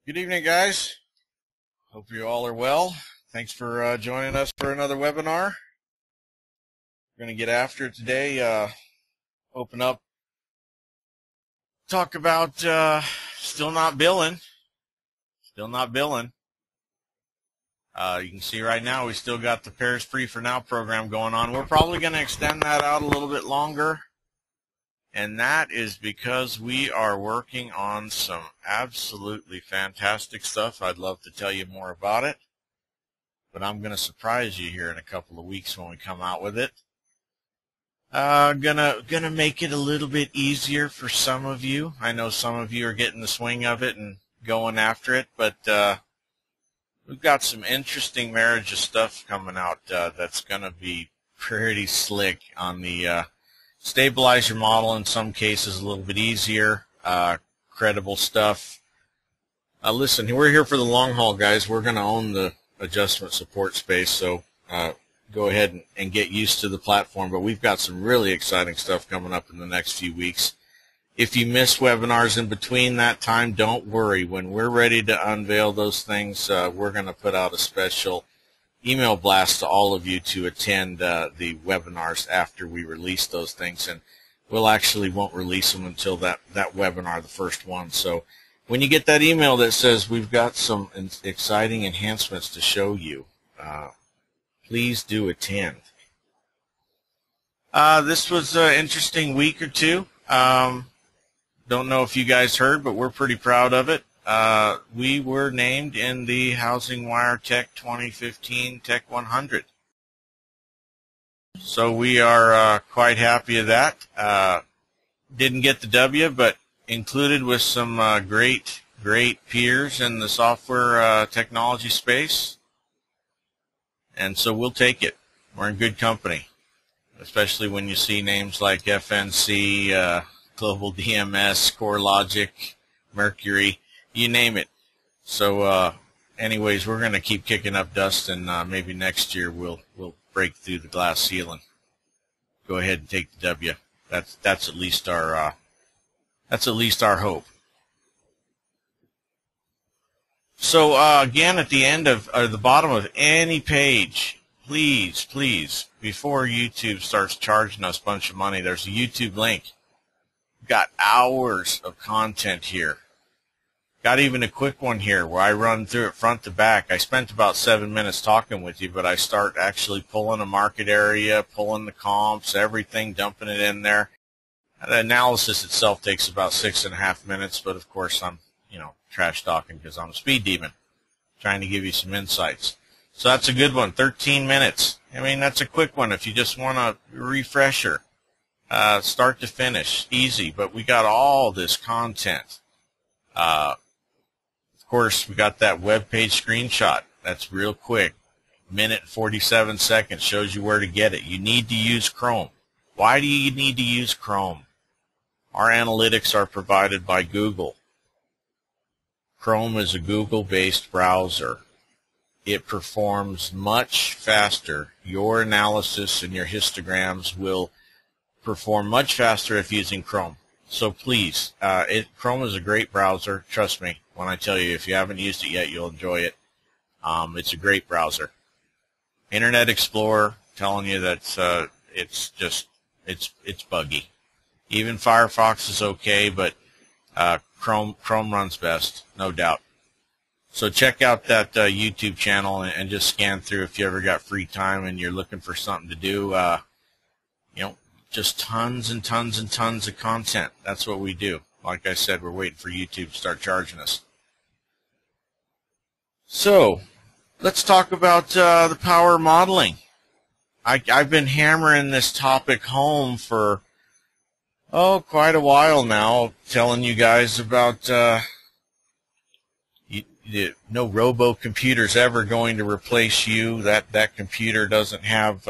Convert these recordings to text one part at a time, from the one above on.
Good evening, guys. Hope you all are well. Thanks for joining us for another webinar. We're going to get after it today. Open up, talk about still not billing. Still not billing. You can see right now we still got the Pairs Free for Now program going on. We're probably going to extend that out a little bit longer. And that is because we are working on some absolutely fantastic stuff. I'd love to tell you more about it, but I'm going to surprise you here in a couple of weeks when we come out with it. Gonna make it a little bit easier for some of you. I know some of you are getting the swing of it and going after it, but we've got some interesting marriage of stuff coming out that's going to be pretty slick on the stabilizer model. In some cases a little bit easier, credible stuff. Listen, we're here for the long haul, guys. We're going to own the adjustment support space, so go ahead and get used to the platform. But we've got some really exciting stuff coming up in the next few weeks. If you miss webinars in between that time, don't worry. When we're ready to unveil those things, we're going to put out a special email blast to all of you to attend the webinars after we release those things, and we'll actually won't release them until that webinar, the first one. So when you get that email that says we've got some exciting enhancements to show you, please do attend. This was an interesting week or two. Don't know if you guys heard, but we're pretty proud of it. We were named in the HousingWire Tech 2015 Tech 100. So we are quite happy of that. Didn't get the W, but included with some great peers in the software technology space. And so we'll take it. We're in good company, especially when you see names like FNC, Global DMS, CoreLogic, Mercury, you name it. So anyways, we're going to keep kicking up dust, and maybe next year we'll break through the glass ceiling. Go ahead and take the W. That's at least our hope. So again, at the end of or the bottom of any page, please, before YouTube starts charging us a bunch of money, there's a YouTube link. We've got hours of content here. Got even a quick one here where I run through it front to back. I spent about 7 minutes talking with you, but I start actually pulling a market area, pulling the comps, everything, dumping it in there. The analysis itself takes about 6.5 minutes, but of course I'm, trash talking because I'm a speed demon, trying to give you some insights. So that's a good one, 13 minutes. I mean, that's a quick one if you just want a refresher, start to finish, easy. But we got all this content. Of course, we got that web page screenshot. That's real quick. Minute and 47 seconds shows you where to get it. You need to use Chrome. Why do you need to use Chrome? Our analytics are provided by Google. Chrome is a Google-based browser. It performs much faster. Your analysis and your histograms will perform much faster if using Chrome. So please, Chrome is a great browser. Trust me when I tell you, if you haven't used it yet, you'll enjoy it. It's a great browser. Internet Explorer, telling you that it's buggy. Even Firefox is okay, but Chrome runs best, no doubt. So check out that YouTube channel and just scan through if you ever got free time and you're looking for something to do. Just tons and tons and tons of content. That's what we do. Like I said, we're waiting for YouTube to start charging us. So let's talk about the power modeling. I've been hammering this topic home for quite a while now, telling you guys about no robo computer's ever going to replace you. That computer doesn't have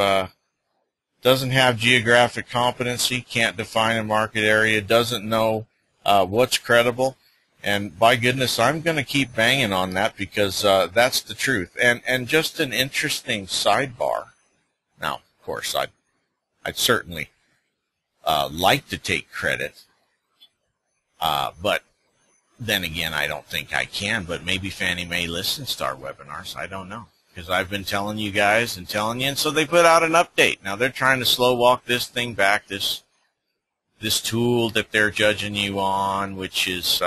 geographic competency, can't define a market area, doesn't know what's credible. And by goodness, I'm going to keep banging on that because that's the truth. And just an interesting sidebar. Now, of course, I'd certainly like to take credit, but Then again, I don't think I can, but maybe Fannie Mae listens to our webinars. I don't know, because I've been telling you guys and telling you, and so they put out an update. Now they're trying to slow walk this thing back, this tool that they're judging you on, which is,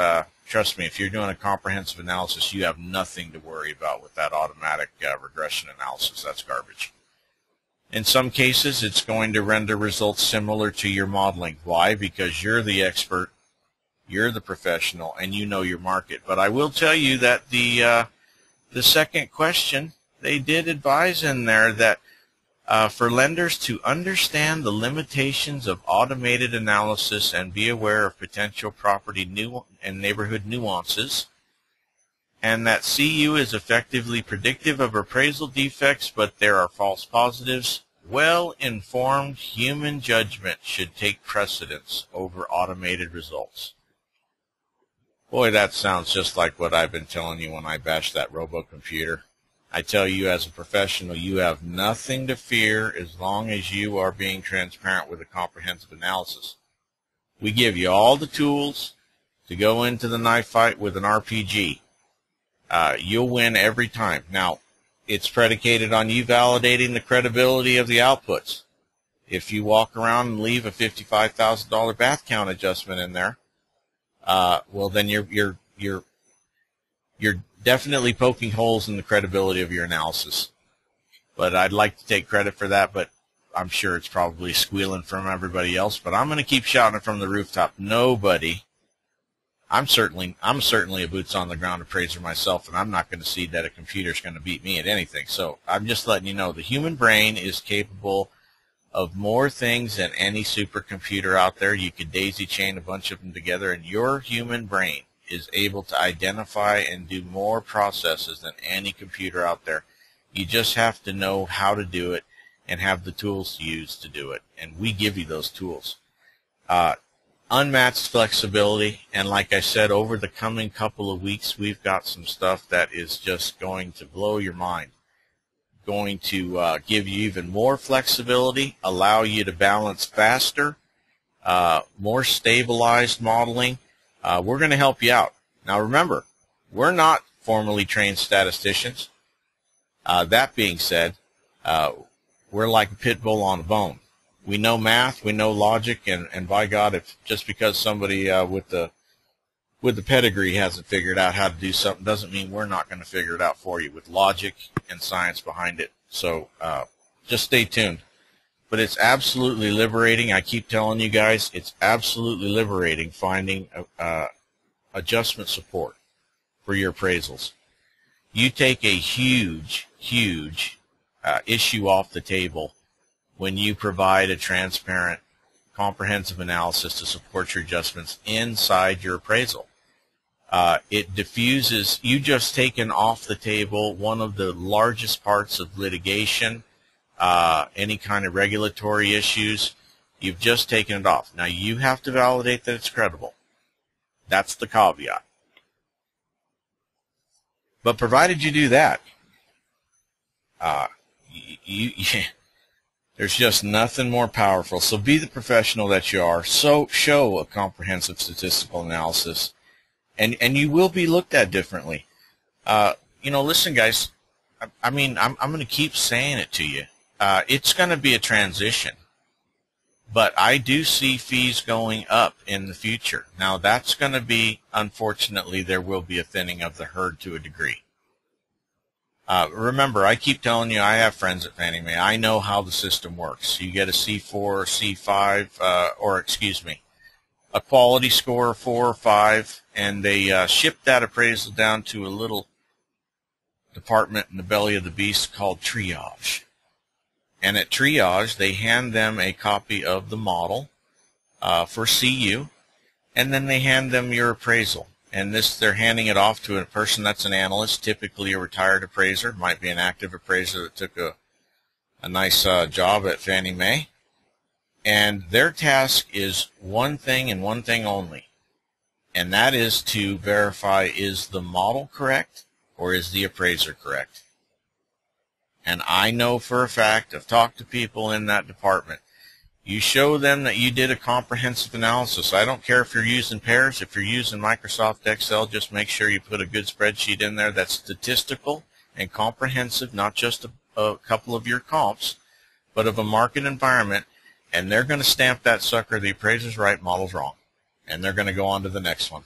trust me, if you're doing a comprehensive analysis, you have nothing to worry about with that automatic regression analysis. That's garbage. In some cases, it's going to render results similar to your modeling. Why? Because you're the expert, you're the professional, and you know your market. But I will tell you that the second question, they did advise in there that for lenders to understand the limitations of automated analysis and be aware of potential property and neighborhood nuances, and that CU is effectively predictive of appraisal defects, but there are false positives. Well-informed human judgment should take precedence over automated results. Boy, that sounds just like what I've been telling you when I bash that RoboComputer. I tell you, as a professional, you have nothing to fear as long as you are being transparent with a comprehensive analysis. We give you all the tools to go into the knife fight with an RPG. You'll win every time. Now, it's predicated on you validating the credibility of the outputs. If you walk around and leave a $55,000 bath count adjustment in there, well, then you're definitely poking holes in the credibility of your analysis. But I'd like to take credit for that, but I'm sure it's probably squealing from everybody else. But I'm going to keep shouting it from the rooftop. Nobody. I'm certainly a boots on the ground appraiser myself, and I'm not going to see that a computer's going to beat me at anything. So I'm just letting you know the human brain is capable of more things than any supercomputer out there. You could daisy chain a bunch of them together, and your human brain is able to identify and do more processes than any computer out there. You just have to know how to do it and have the tools to use to do it, and we give you those tools. Unmatched flexibility, and like I said, over the coming couple of weeks, we've got some stuff that is just going to blow your mind. Going to give you even more flexibility, allow you to balance faster, more stabilized modeling. We're going to help you out. Now remember, we're not formally trained statisticians. That being said, we're like a pit bull on a bone. We know math, we know logic, and by God, if just because somebody with the pedigree hasn't figured out how to do something doesn't mean we're not going to figure it out for you with logic and science behind it. So just stay tuned. But it's absolutely liberating. I keep telling you guys, it's absolutely liberating finding adjustment support for your appraisals. You take a huge issue off the table when you provide a transparent, comprehensive analysis to support your adjustments inside your appraisal. It diffuses, you just taken off the table one of the largest parts of litigation, any kind of regulatory issues. You've just taken it off. Now you have to validate that it's credible. That's the caveat. But provided you do that, there's just nothing more powerful. So be the professional that you are. So show a comprehensive statistical analysis, and you will be looked at differently. Listen, guys. I'm going to keep saying it to you. It's going to be a transition, but I do see fees going up in the future. Now that's going to be, unfortunately, there will be a thinning of the herd to a degree. Remember, I keep telling you, I have friends at Fannie Mae. I know how the system works. You get a C4 or C5, a quality score of 4 or 5, and they ship that appraisal down to a little department in the belly of the beast called triage. And at triage, they hand them a copy of the model for CU, and then they hand them your appraisal. And they're handing it off to a person that's an analyst, typically a retired appraiser, might be an active appraiser that took a nice job at Fannie Mae. And their task is one thing and one thing only, and that is to verify, is the model correct or is the appraiser correct? And I know for a fact, I've talked to people in that department, You show them that you did a comprehensive analysis. I don't care if you're using pairs. If you're using Microsoft Excel, just make sure you put a good spreadsheet in there that's statistical and comprehensive, not just a couple of your comps, but of a market environment, and they're going to stamp that sucker, the appraiser's right, model's wrong. And they're going to go on to the next one.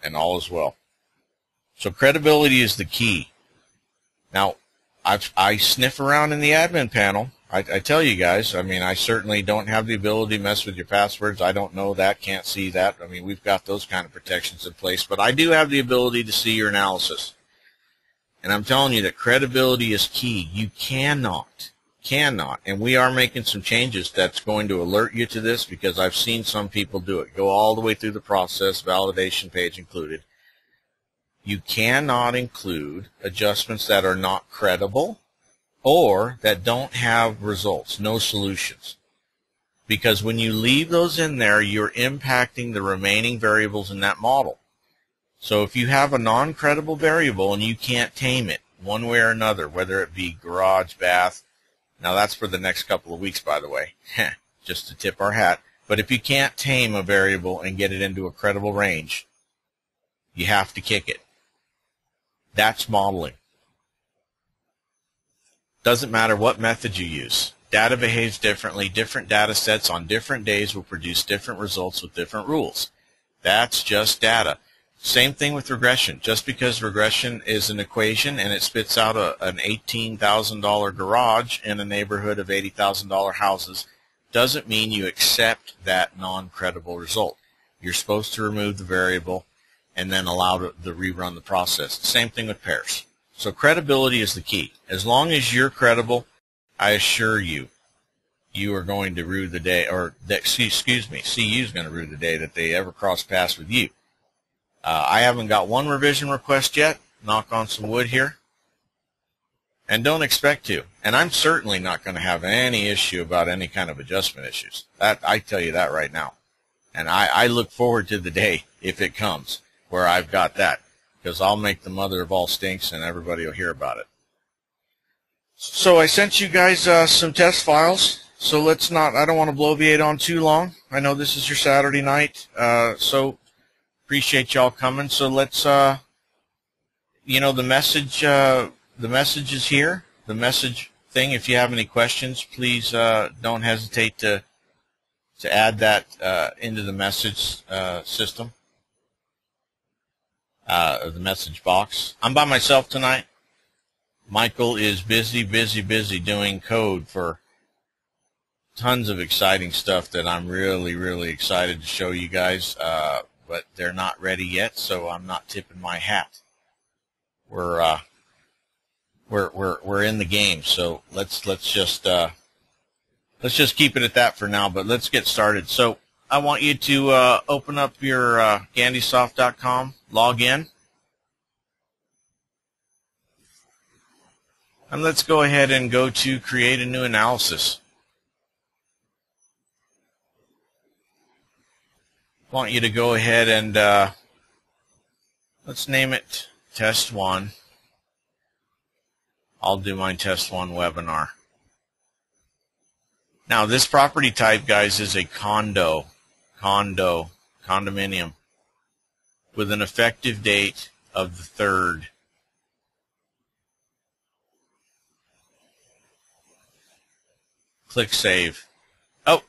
And all is well. So credibility is the key. Now, I sniff around in the admin panel. I tell you guys, I mean, I certainly don't have the ability to mess with your passwords. I don't know that, can't see that. I mean, we've got those kind of protections in place. But I do have the ability to see your analysis. And I'm telling you that credibility is key. You cannot, and we are making some changes that's going to alert you to this, because I've seen some people do it. Go all the way through the process, validation page included. You cannot include adjustments that are not credible or that don't have results, no solutions. Because when you leave those in there, you're impacting the remaining variables in that model. So if you have a non-credible variable and you can't tame it one way or another, whether it be garage, bath, now that's for the next couple of weeks, by the way, just to tip our hat. But if you can't tame a variable and get it into a credible range, you have to kick it. That's modeling. Doesn't matter what method you use. Data behaves differently. Different data sets on different days will produce different results with different rules. That's just data. Same thing with regression. Just because regression is an equation and it spits out an $18,000 garage in a neighborhood of $80,000 houses doesn't mean you accept that non-credible result. You're supposed to remove the variable and then allow to rerun the process. Same thing with pairs. So credibility is the key. As long as you're credible, I assure you, you are going to rue the day, or that, excuse me, CU is going to rue the day that they ever cross paths with you. I haven't got one revision request yet. Knock on some wood here. And don't expect to. And I'm certainly not going to have any issue about any kind of adjustment issues. That, I tell you that right now. And I look forward to the day, if it comes, where I've got that. Because I'll make the mother of all stinks and everybody will hear about it. So I sent you guys some test files. So let's not, I don't want to bloviate on too long. I know this is your Saturday night. So appreciate y'all coming. So let's, you know, the message is here. The message thing, if you have any questions, please don't hesitate to add that into the message system, the message box. I'm by myself tonight. Michael is busy doing code for tons of exciting stuff that I'm really excited to show you guys, but they're not ready yet, so I'm not tipping my hat. We're in the game, so let's just keep it at that for now. But let's get started. So I want you to open up your Gandysoft.com, log in, and let's go ahead and go to create a new analysis. I want you to go ahead and let's name it Test 1. I'll do my Test 1 webinar. Now this property type, guys, is a condominium with an effective date of the 3rd. Click Save. Oh,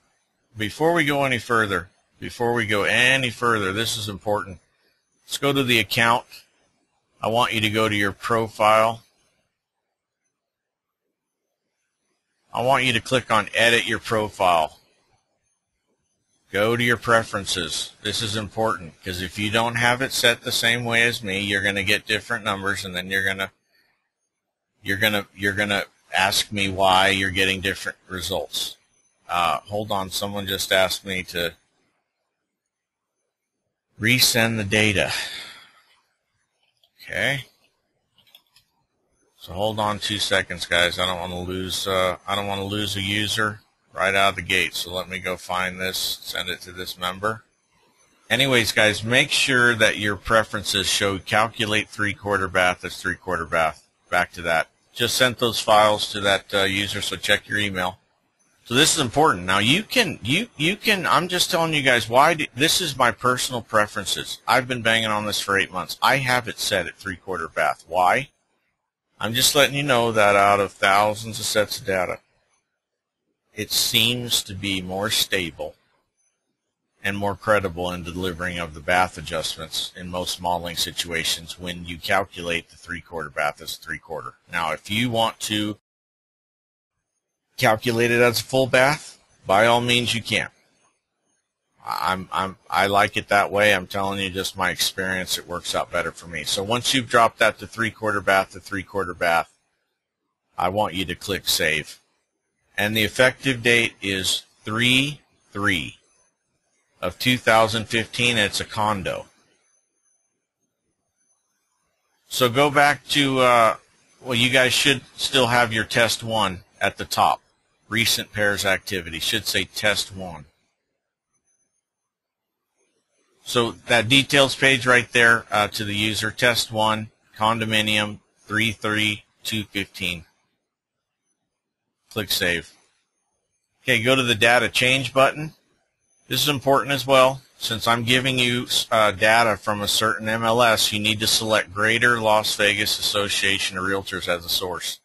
before we go any further, this is important. Let's go to the account. I want you to go to your profile. I want you to click on Edit Your Profile. Go to your preferences. This is important because if you don't have it set the same way as me, you're going to get different numbers, and then you're gonna ask me why you're getting different results. Hold on, someone just asked me to resend the data. Okay. So hold on 2 seconds, guys. I don't want to lose a user right out of the gate. So let me go find this, send it to this member. Anyways, guys, make sure that your preferences show calculate 3/4 bath as 3/4 bath. Back to that. Just sent those files to that user, so check your email. So this is important. Now you can, I'm just telling you guys this is my personal preferences. I've been banging on this for 8 months. I have it set at 3/4 bath. Why? I'm just letting you know that out of thousands of sets of data, it seems to be more stable and more credible in delivering of the bath adjustments in most modeling situations when you calculate the 3/4 bath as 3/4. Now, if you want to calculate it as a full bath, by all means you can. I like it that way. I'm telling you just my experience, it works out better for me. So once you've dropped that to 3/4 bath to 3/4 bath, I want you to click save. And the effective date is 3/3 of 2015. It's a condo. So go back to, well, you guys should still have your test 1 at the top. Recent pairs activity should say test 1. So that details page right there to the user, test 1, condominium 3/3/215. Click save. Okay, go to the data change button. This is important as well. Since I'm giving you data from a certain MLS, you need to select Greater Las Vegas Association of Realtors as a source.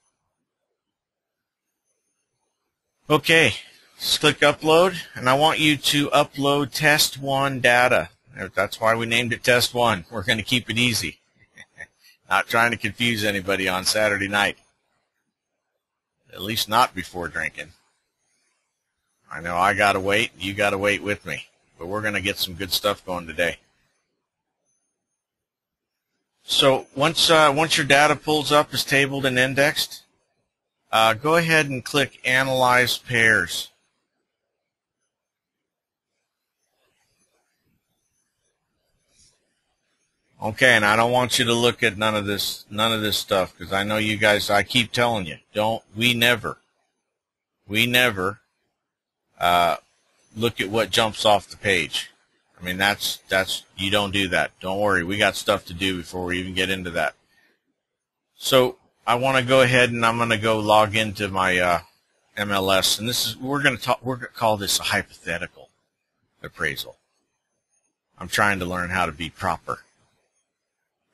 Okay, just click upload, and I want you to upload test 1 data. That's why we named it test 1. We're going to keep it easy. Not trying to confuse anybody on Saturday night. At least not before drinking. I know I got to wait. You got to wait with me. But we're going to get some good stuff going today. So once your data pulls up, is tabled and indexed, go ahead and click Analyze Pairs. Okay, and I don't want you to look at none of this stuff, because I know you guys, I keep telling you, we never look at what jumps off the page. I mean, you don't do that. Don't worry, we got stuff to do before we even get into that. So I want to go ahead and I'm going to go log into my MLS, and we're going to call this a hypothetical appraisal. I'm trying to learn how to be proper.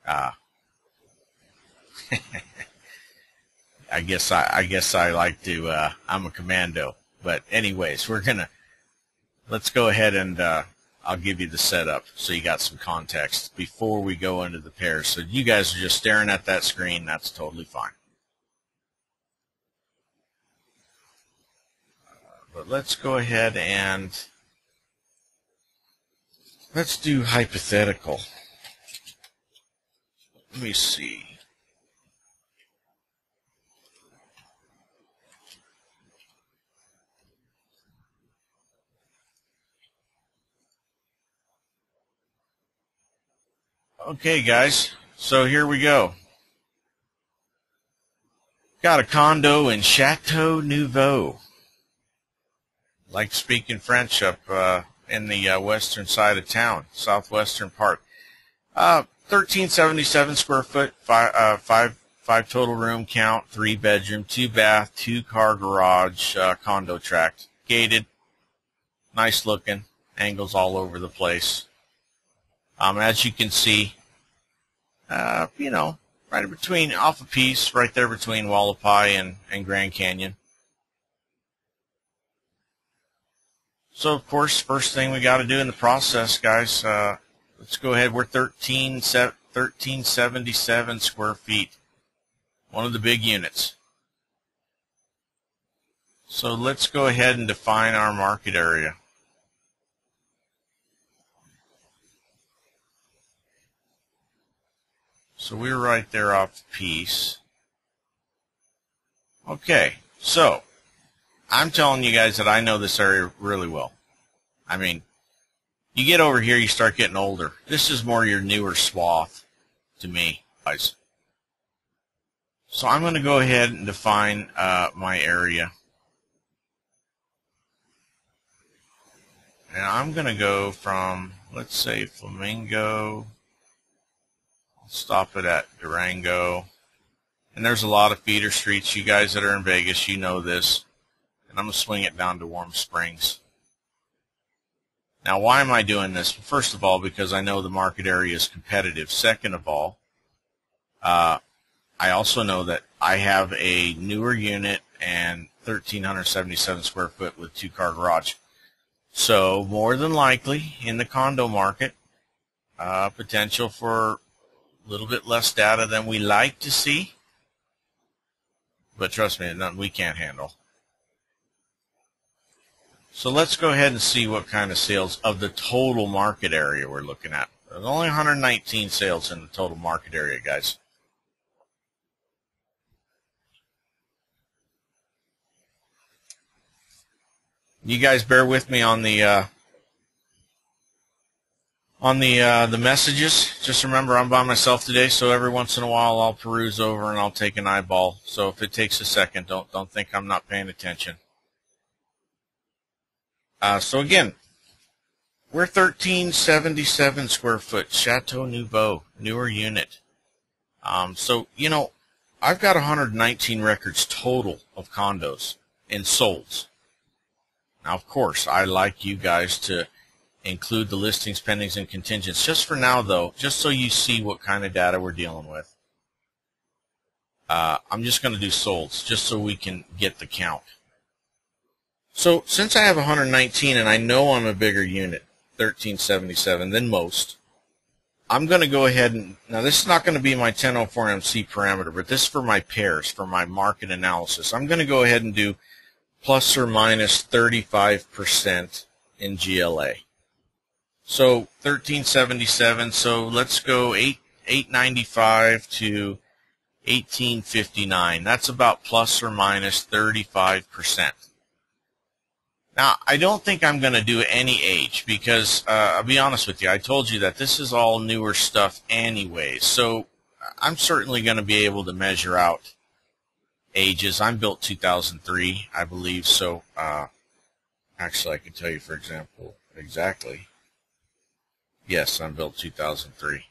I guess I like to. I'm a commando, but anyways, let's go ahead and I'll give you the setup so you got some context before we go into the pairs. So you guys are just staring at that screen. That's totally fine. But let's go ahead and let's do hypothetical. Let me see. Okay, guys, so here we go. Got a condo in Chateau Nouveau. Like speaking French up in the western side of town, southwestern part. 1377 square foot, five total room count, 3 bedroom, 2 bath, 2 car garage, condo tract, gated, nice looking, angles all over the place. As you can see, right between, off a piece, right there between Wallapai and Grand Canyon. So, of course, first thing we got to do in the process, guys, let's go ahead. We're 1377 square feet, one of the big units. So let's go ahead and define our market area. So we're right there off the piece. Okay, so I'm telling you guys that I know this area really well. I mean, you get over here, you start getting older. This is more your newer swath to me, guys. So I'm going to go ahead and define my area. And I'm going to go from, let's say, Flamingo. I'll stop it at Durango. And there's a lot of feeder streets. You guys that are in Vegas, you know this. and I'm going to swing it down to Warm Springs. Now, why am I doing this? Well, first of all, because I know the market area is competitive. Second of all, I also know that I have a newer unit and 1,377 square foot with 2-car garage. So more than likely in the condo market, potential for a little bit less data than we like to see. But trust me, nothing we can't handle. So let's go ahead and see what kind of sales of the total market area we're looking at. There's only 119 sales in the total market area, guys. You guys bear with me on the messages. Just remember, I'm by myself today, so every once in a while I'll peruse over and I'll take an eyeball. So if it takes a second, don't think I'm not paying attention. So again, we're 1,377 square foot, Chateau Nouveau, newer unit. So, you know, I've got 119 records total of condos and solds. Now, of course, I like you guys to include the listings, pendings, and contingents. Just for now, though, just so you see what kind of data we're dealing with, I'm just going to do solds, just so we can get the count. So since I have 119 and I know I'm a bigger unit, 1,377 than most, I'm going to go ahead and, now this is not going to be my 1004MC parameter, but this is for my pairs, for my market analysis. I'm going to go ahead and do plus or minus 35% in GLA. So 1,377, so let's go 895 to 1859. That's about plus or minus 35%. Now, I don't think I'm going to do any age because, I'll be honest with you, I told you that this is all newer stuff anyway. So I'm certainly going to be able to measure out ages. I'm built 2003, I believe. So actually, I can tell you, for example, exactly. Yes, I'm built 2003.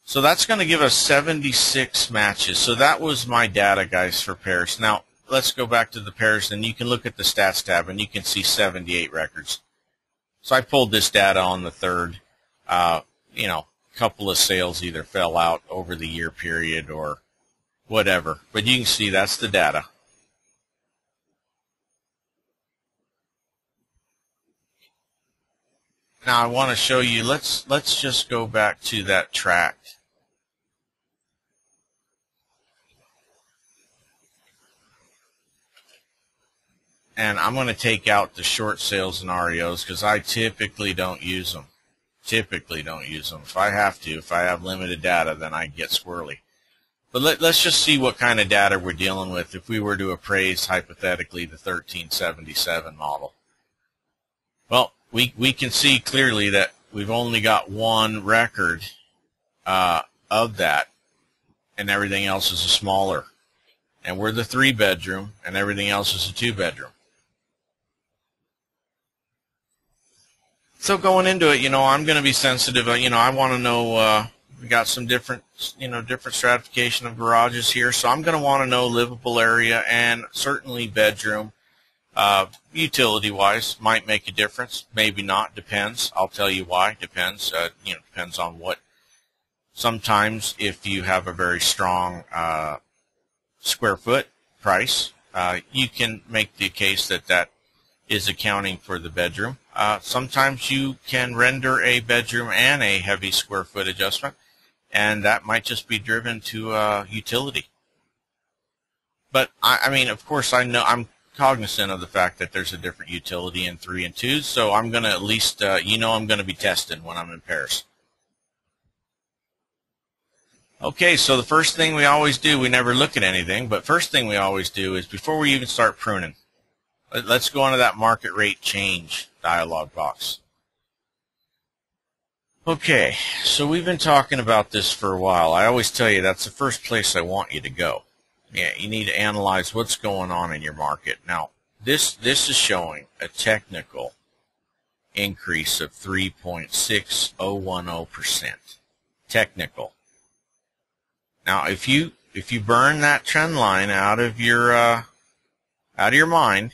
So that's going to give us 76 matches. So that was my data, guys, for pairs. Now, let's go back to the pairs, and you can look at the stats tab, and you can see 78 records. So I pulled this data on the 3rd. You know, a couple of sales either fell out over the year period or whatever. But you can see that's the data. Now I want to show you, let's just go back to that track. And I'm going to take out the short sales and REOs because I typically don't use them. If I have to, if I have limited data, then I get squirrely. But let's just see what kind of data we're dealing with if we were to appraise, hypothetically, the 1,377 model. Well, we can see clearly that we've only got one record of that, and everything else is a smaller. And we're the 3-bedroom, and everything else is a 2-bedroom. So going into it, you know, I'm going to be sensitive. You know, I want to know, we got some different, you know, different stratification of garages here. So I'm going to want to know livable area and certainly bedroom. Utility-wise might make a difference. Maybe not. Depends. I'll tell you why. Depends. You know, depends on what. Sometimes if you have a very strong square foot price, you can make the case that that is accounting for the bedroom. Sometimes you can render a bedroom and a heavy square foot adjustment, and that might just be driven to utility. But I mean, of course, I know I'm cognizant of the fact that there's a different utility in 3 and 2, so I'm going to at least, you know, I'm going to be testing when I'm in Paris. Okay, so the first thing we always do, we never look at anything, but first thing we always do is before we even start pruning, let's go into that market rate change dialog box. Okay, so we've been talking about this for a while. I always tell you that's the first place I want you to go. Yeah, you need to analyze what's going on in your market. Now, this is showing a technical increase of 3.6010%. Technical. Now, if you burn that trend line out of your out of your mind.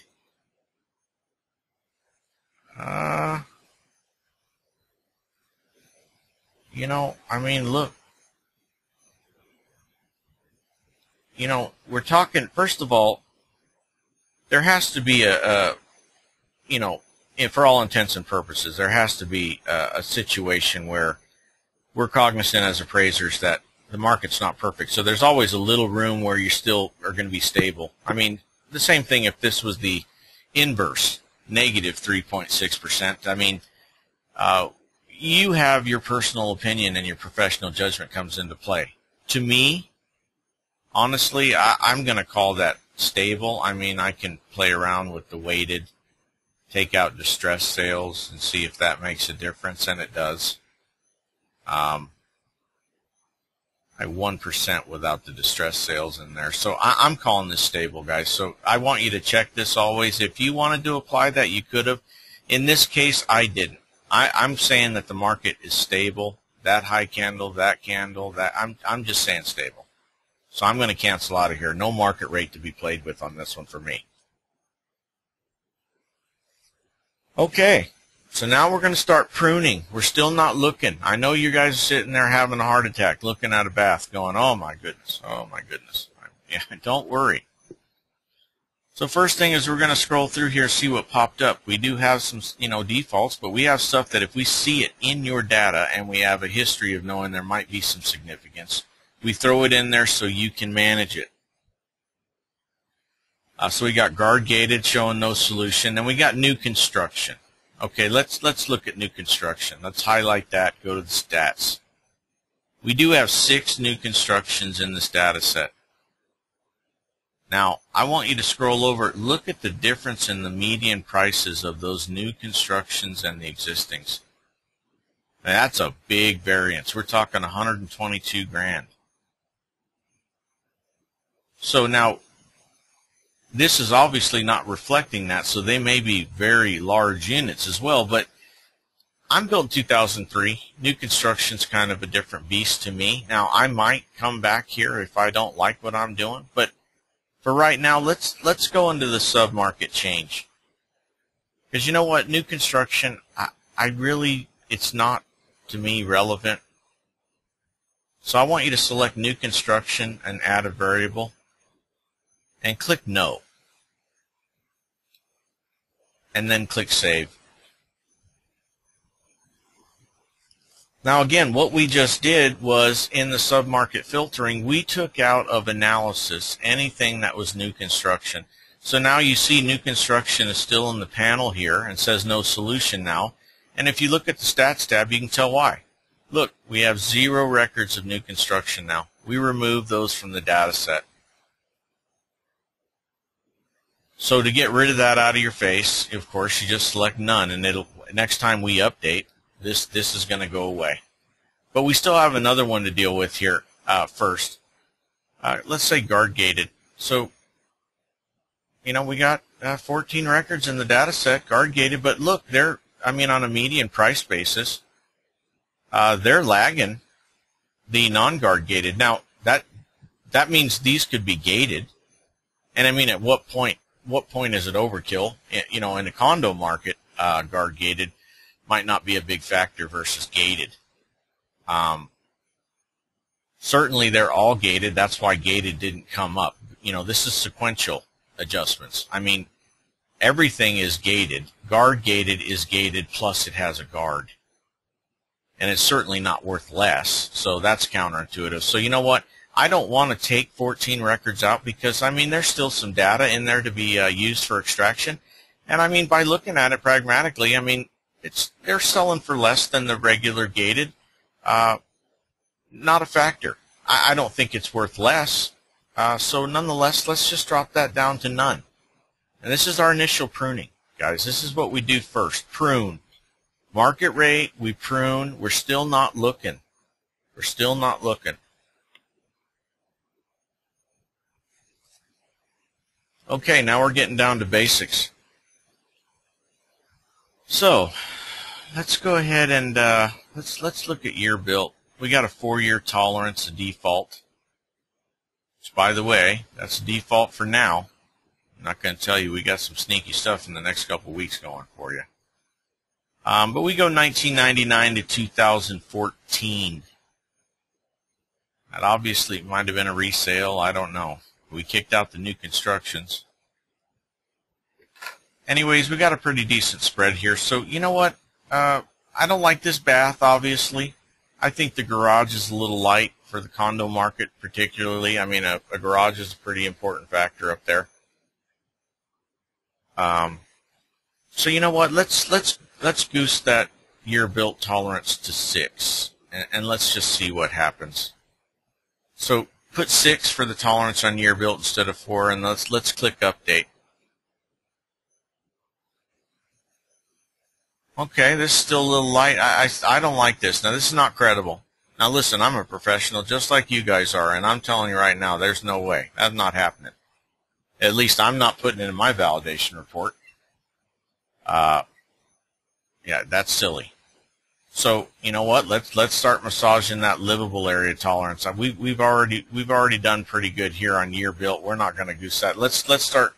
I mean, look, we're talking, first of all, there has to be and for all intents and purposes, there has to be a situation where we're cognizant as appraisers that the market's not perfect. So there's always a little room where you still are going to be stable. I mean, the same thing if this was the inverse, negative 3.6%. I mean, you have your personal opinion and your professional judgment comes into play. To me, honestly, I'm going to call that stable. I mean, I can play around with the weighted, take out distressed sales and see if that makes a difference, and it does. I 1% without the distressed sales in there. So I'm calling this stable, guys. So I want you to check this always. If you wanted to apply that, you could have. In this case, I didn't. I'm saying that the market is stable. That high candle, that candle, that I'm just saying stable. So I'm going to cancel out of here. No market rate to be played with on this one for me. Okay, so now we're going to start pruning. We're still not looking. I know you guys are sitting there having a heart attack, looking at a bath, going, oh my goodness, oh my goodness. Yeah, don't worry. So first thing is we're going to scroll through here, see what popped up. We do have some, defaults, but we have stuff that if we see it in your data and we have a history of knowing there might be some significance, we throw it in there so you can manage it. So we got guard gated showing no solution. Then we got new construction. Okay, let's look at new construction. Let's highlight that, go to the stats. We do have 6 new constructions in this data set. Now, I want you to scroll over, look at the difference in the median prices of those new constructions and the existings. Now, that's a big variance. We're talking 122 grand. So now, this is obviously not reflecting that, so they may be very large units as well, but I'm built in 2003. New construction's kind of a different beast to me. Now, I might come back here if I don't like what I'm doing, but for right now, let's go into the sub-market change. Because you know what? New construction, it's not, to me, relevant. So I want you to select new construction and add a variable and click no. And then click save. Now again, what we just did was in the sub-market filtering, we took out of analysis anything that was new construction. So now you see new construction is still in the panel here and says no solution now. And if you look at the stats tab, you can tell why. Look, we have 0 records of new construction now. We removed those from the data set. So to get rid of that out of your face, of course, you just select none, and it'll next time we update, this is going to go away. But we still have another one to deal with here first. Let's say guard gated. So, we got 14 records in the data set, guard gated, but look, on a median price basis, they're lagging the non-guard gated. Now, that means these could be gated. And at what point is it overkill? In the condo market, guard gated might not be a big factor versus gated. Certainly they're all gated. That's why gated didn't come up. This is sequential adjustments. Everything is gated. Guard gated is gated plus it has a guard. And it's certainly not worth less. So that's counterintuitive. So you know what? I don't want to take 14 records out because, there's still some data in there to be used for extraction. And, by looking at it pragmatically, they're selling for less than the regular gated. Not a factor. I don't think it's worth less. So nonetheless, let's just drop that down to none. And this is our initial pruning, guys. This is what we do first. Prune. Market rate, we prune. We're still not looking. We're still not looking. Okay, now we're getting down to basics. So, let's go ahead and let's look at year built. We got a 4-year tolerance, a default. Which, by the way, that's a default for now. I'm not going to tell you, we got some sneaky stuff in the next couple weeks going for you. But we go 1999 to 2014. That obviously might have been a resale. I don't know. We kicked out the new constructions. Anyways, we got a pretty decent spread here. So you know what? I don't like this bath, obviously. I think the garage is a little light for the condo market particularly. I mean, a garage is a pretty important factor up there. So you know what? Let's goose that year built tolerance to 6, and let's just see what happens. So put 6 for the tolerance on year built instead of 4, and let's click update. Okay, this is still a little light. I don't like this. Now, this is not credible. Now, listen, I'm a professional just like you guys are, and I'm telling you right now, there's no way. That's not happening. At least I'm not putting it in my validation report. Yeah, that's silly. So, you know what? Let's start massaging that livable area tolerance. We've already done pretty good here on year built. We're not going to goose that. Let's start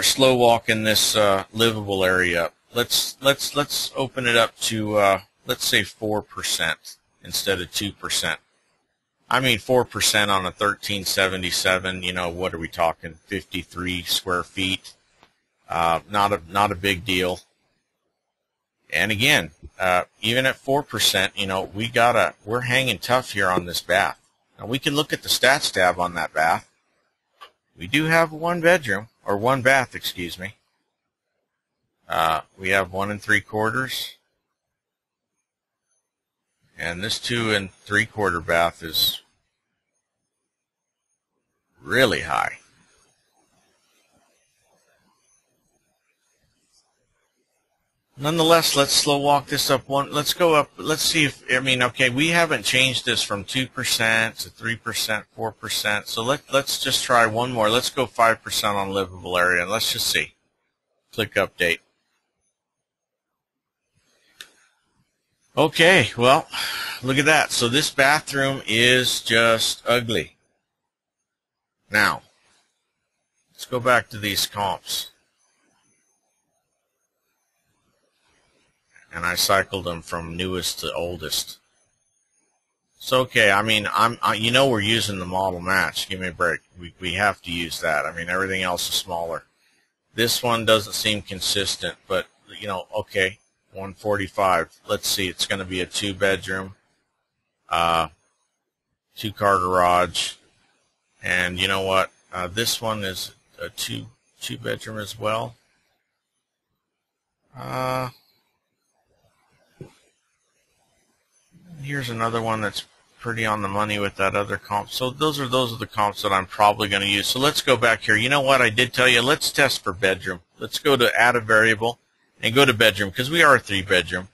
slow walking this livable area up. Let's open it up to let's say 4% instead of 2%. I mean 4% on a 1377. You know, what are we talking? 53 square feet. Not a big deal. And again, even at 4%, you know, we're hanging tough here on this bath. Now we can look at the stats tab on that bath. We do have one bath, excuse me. We have 1 3/4, and this 2 3/4 bath is really high. Nonetheless, let's slow walk this up one. Let's go up. Let's see if, I mean, okay, we haven't changed this from 2% to 3%, 4%. So let's just try one more. Let's go 5% on livable area, and let's just see. Click update. Okay, well, look at that. So this bathroom is just ugly. Now, let's go back to these comps. And I cycled them from newest to oldest. So, okay, I mean, you know we're using the model match. Give me a break. We have to use that. I mean, everything else is smaller. This one doesn't seem consistent, but, you know, okay, 145. Let's see, it's going to be a 2-bedroom, 2-car garage. And you know what? This one is a 2-bedroom as well. Here's another one that's pretty on the money with that other comp. So those are the comps that I'm probably going to use. So let's go back here. You know what? I did tell you, let's test for bedroom. Let's go to add a variable and go to bedroom, because we are a 3-bedroom,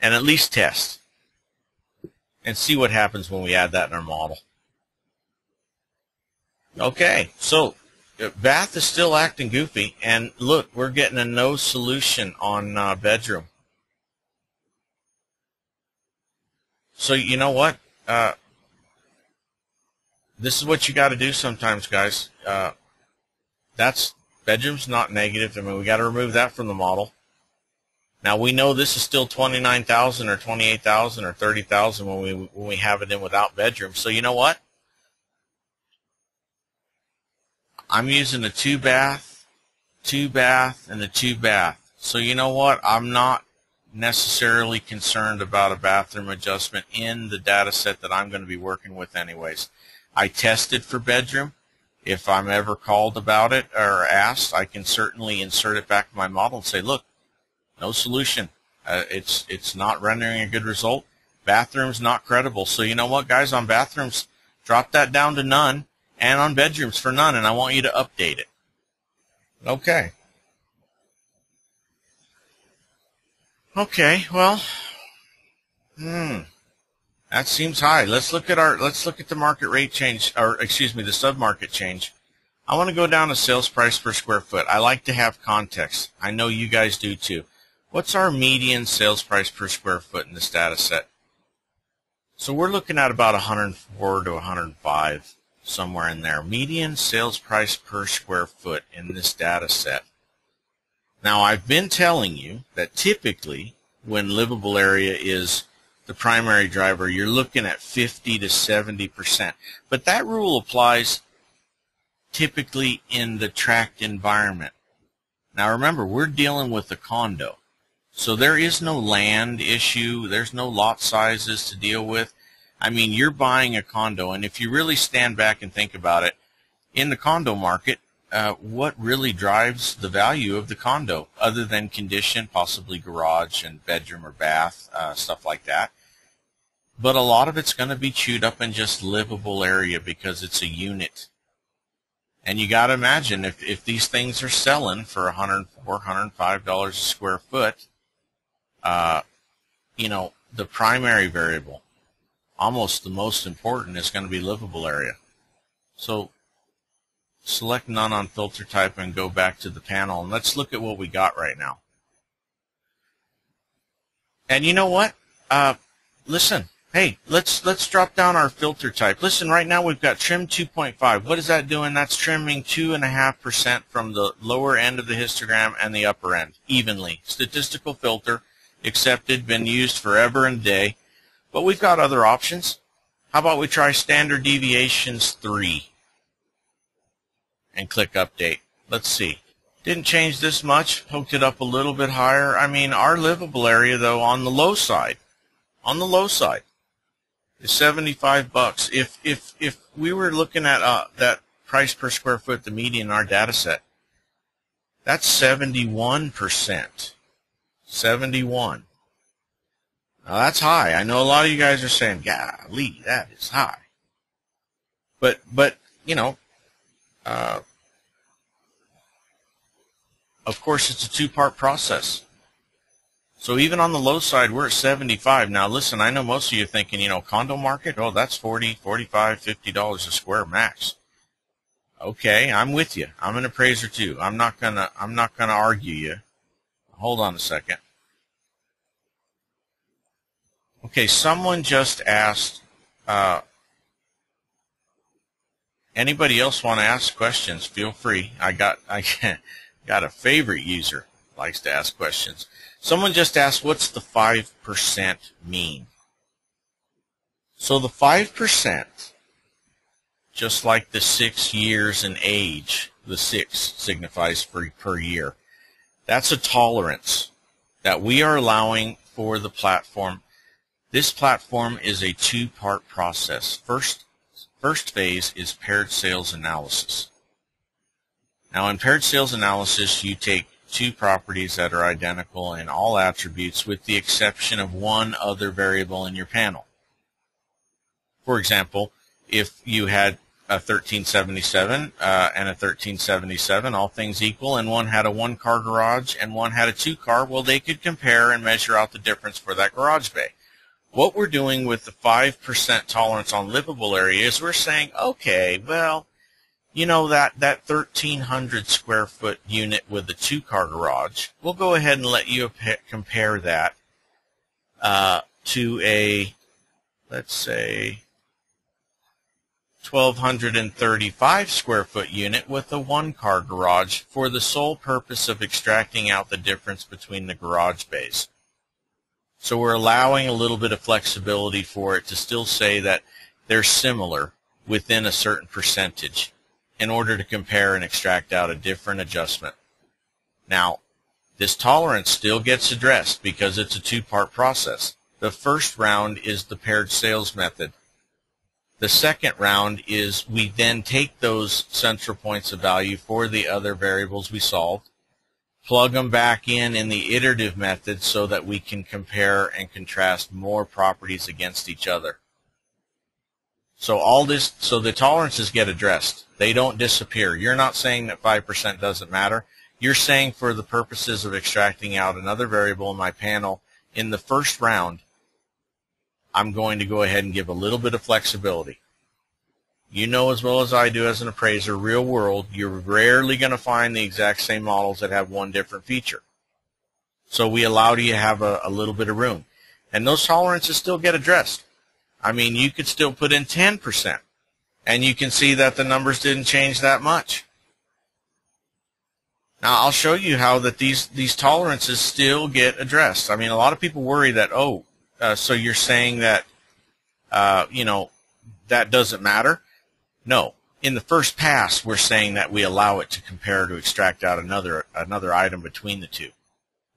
and at least test and see what happens when we add that in our model. Okay, so bath is still acting goofy, and look, we're getting a no solution on bedroom. So you know what? This is what you got to do sometimes, guys. Bedroom's not negative. I mean, we got to remove that from the model. Now we know this is still 29,000 or 28,000 or 30,000 when we have it in without bedroom. So you know what? I'm using a 2-bath, 2-bath, and a 2-bath. So you know what? I'm not necessarily concerned about a bathroom adjustment in the data set that I'm going to be working with anyways. I tested for bedroom. If I'm ever called about it or asked, I can certainly insert it back to my model and say, look, no solution. It's not rendering a good result. Bathroom's not credible. So you know what, guys? On bathrooms, drop that down to none, and on bedrooms for none, and I want you to update it. Okay. Okay, well, that seems high. Let's look at the market rate change, or excuse me, the sub-market change. I want to go down to sales price per square foot. I like to have context. I know you guys do too. What's our median sales price per square foot in this data set? So we're looking at about 104 to 105. somewhere in there. Median sales price per square foot in this data set. Now, I've been telling you that typically when livable area is the primary driver, you're looking at 50 to 70%. But that rule applies typically in the tract environment. Now remember, we're dealing with a condo. So there is no land issue. There's no lot sizes to deal with. I mean, you're buying a condo, and if you really stand back and think about it, in the condo market, what really drives the value of the condo, other than condition, possibly garage and bedroom or bath, stuff like that. But a lot of it's going to be chewed up in just livable area because it's a unit. And you got to imagine if these things are selling for $104, $105 a square foot, you know, the primary variable, almost the most important, is going to be livable area. So select none on filter type and go back to the panel, and let's look at what we got right now. And you know what? Listen, hey, let's drop down our filter type. Listen, right now we've got trim 2.5. What is that doing? That's trimming 2.5% from the lower end of the histogram and the upper end evenly. Statistical filter, accepted, been used forever and a day. But we've got other options. How about we try standard deviations 3 and click update. Let's see. Didn't change this much. Poked it up a little bit higher. I mean, our livable area, though, on the low side, is $75. If we were looking at that price per square foot, the median in our data set, that's 71%. 71. Now that's high. I know a lot of you guys are saying, golly, that is high. But you know, of course, it's a two-part process. So even on the low side, we're at 75. Now listen, I know most of you are thinking, you know, condo market, oh, that's $40, $45, $50 a square max. Okay, I'm with you. I'm an appraiser too. I'm not gonna argue you. Hold on a second. Okay, someone just asked, anybody else want to ask questions? Feel free. I got a favorite user likes to ask questions. Someone just asked, what's the 5% mean? So the 5%, just like the 6 years in age, the 6 signifies per year. That's a tolerance that we are allowing for the platform. This platform is a two-part process. First phase is paired sales analysis. Now, in paired sales analysis, you take two properties that are identical in all attributes with the exception of one other variable in your panel. For example, if you had a 1377 and a 1377, all things equal, and one had a one-car garage and one had a two-car, well, they could compare and measure out the difference for that garage bay. What we're doing with the 5% tolerance on livable area is we're saying, okay, well, you know, that 1,300 square foot unit with the two-car garage, we'll go ahead and let you compare that to a, let's say, 1,235 square foot unit with a one-car garage for the sole purpose of extracting out the difference between the garage bays. So we're allowing a little bit of flexibility for it to still say that they're similar within a certain percentage in order to compare and extract out a different adjustment. Now, this tolerance still gets addressed because it's a two-part process. The first round is the paired sales method. The second round is we then take those central points of value for the other variables we solved, plug them back in the iterative method so that we can compare and contrast more properties against each other. So the tolerances get addressed. They don't disappear. You're not saying that 5% doesn't matter. You're saying for the purposes of extracting out another variable in my panel, in the first round, I'm going to go ahead and give a little bit of flexibility. You know as well as I do as an appraiser, real world, you're rarely going to find the exact same models that have one different feature. So we allow you to have a little bit of room. And those tolerances still get addressed. I mean, you could still put in 10%. And you can see that the numbers didn't change that much. Now, I'll show you how that these tolerances still get addressed. I mean, a lot of people worry that, so you're saying that, that doesn't matter? No. In the first pass, we're saying that we allow it to compare to extract out another item between the two.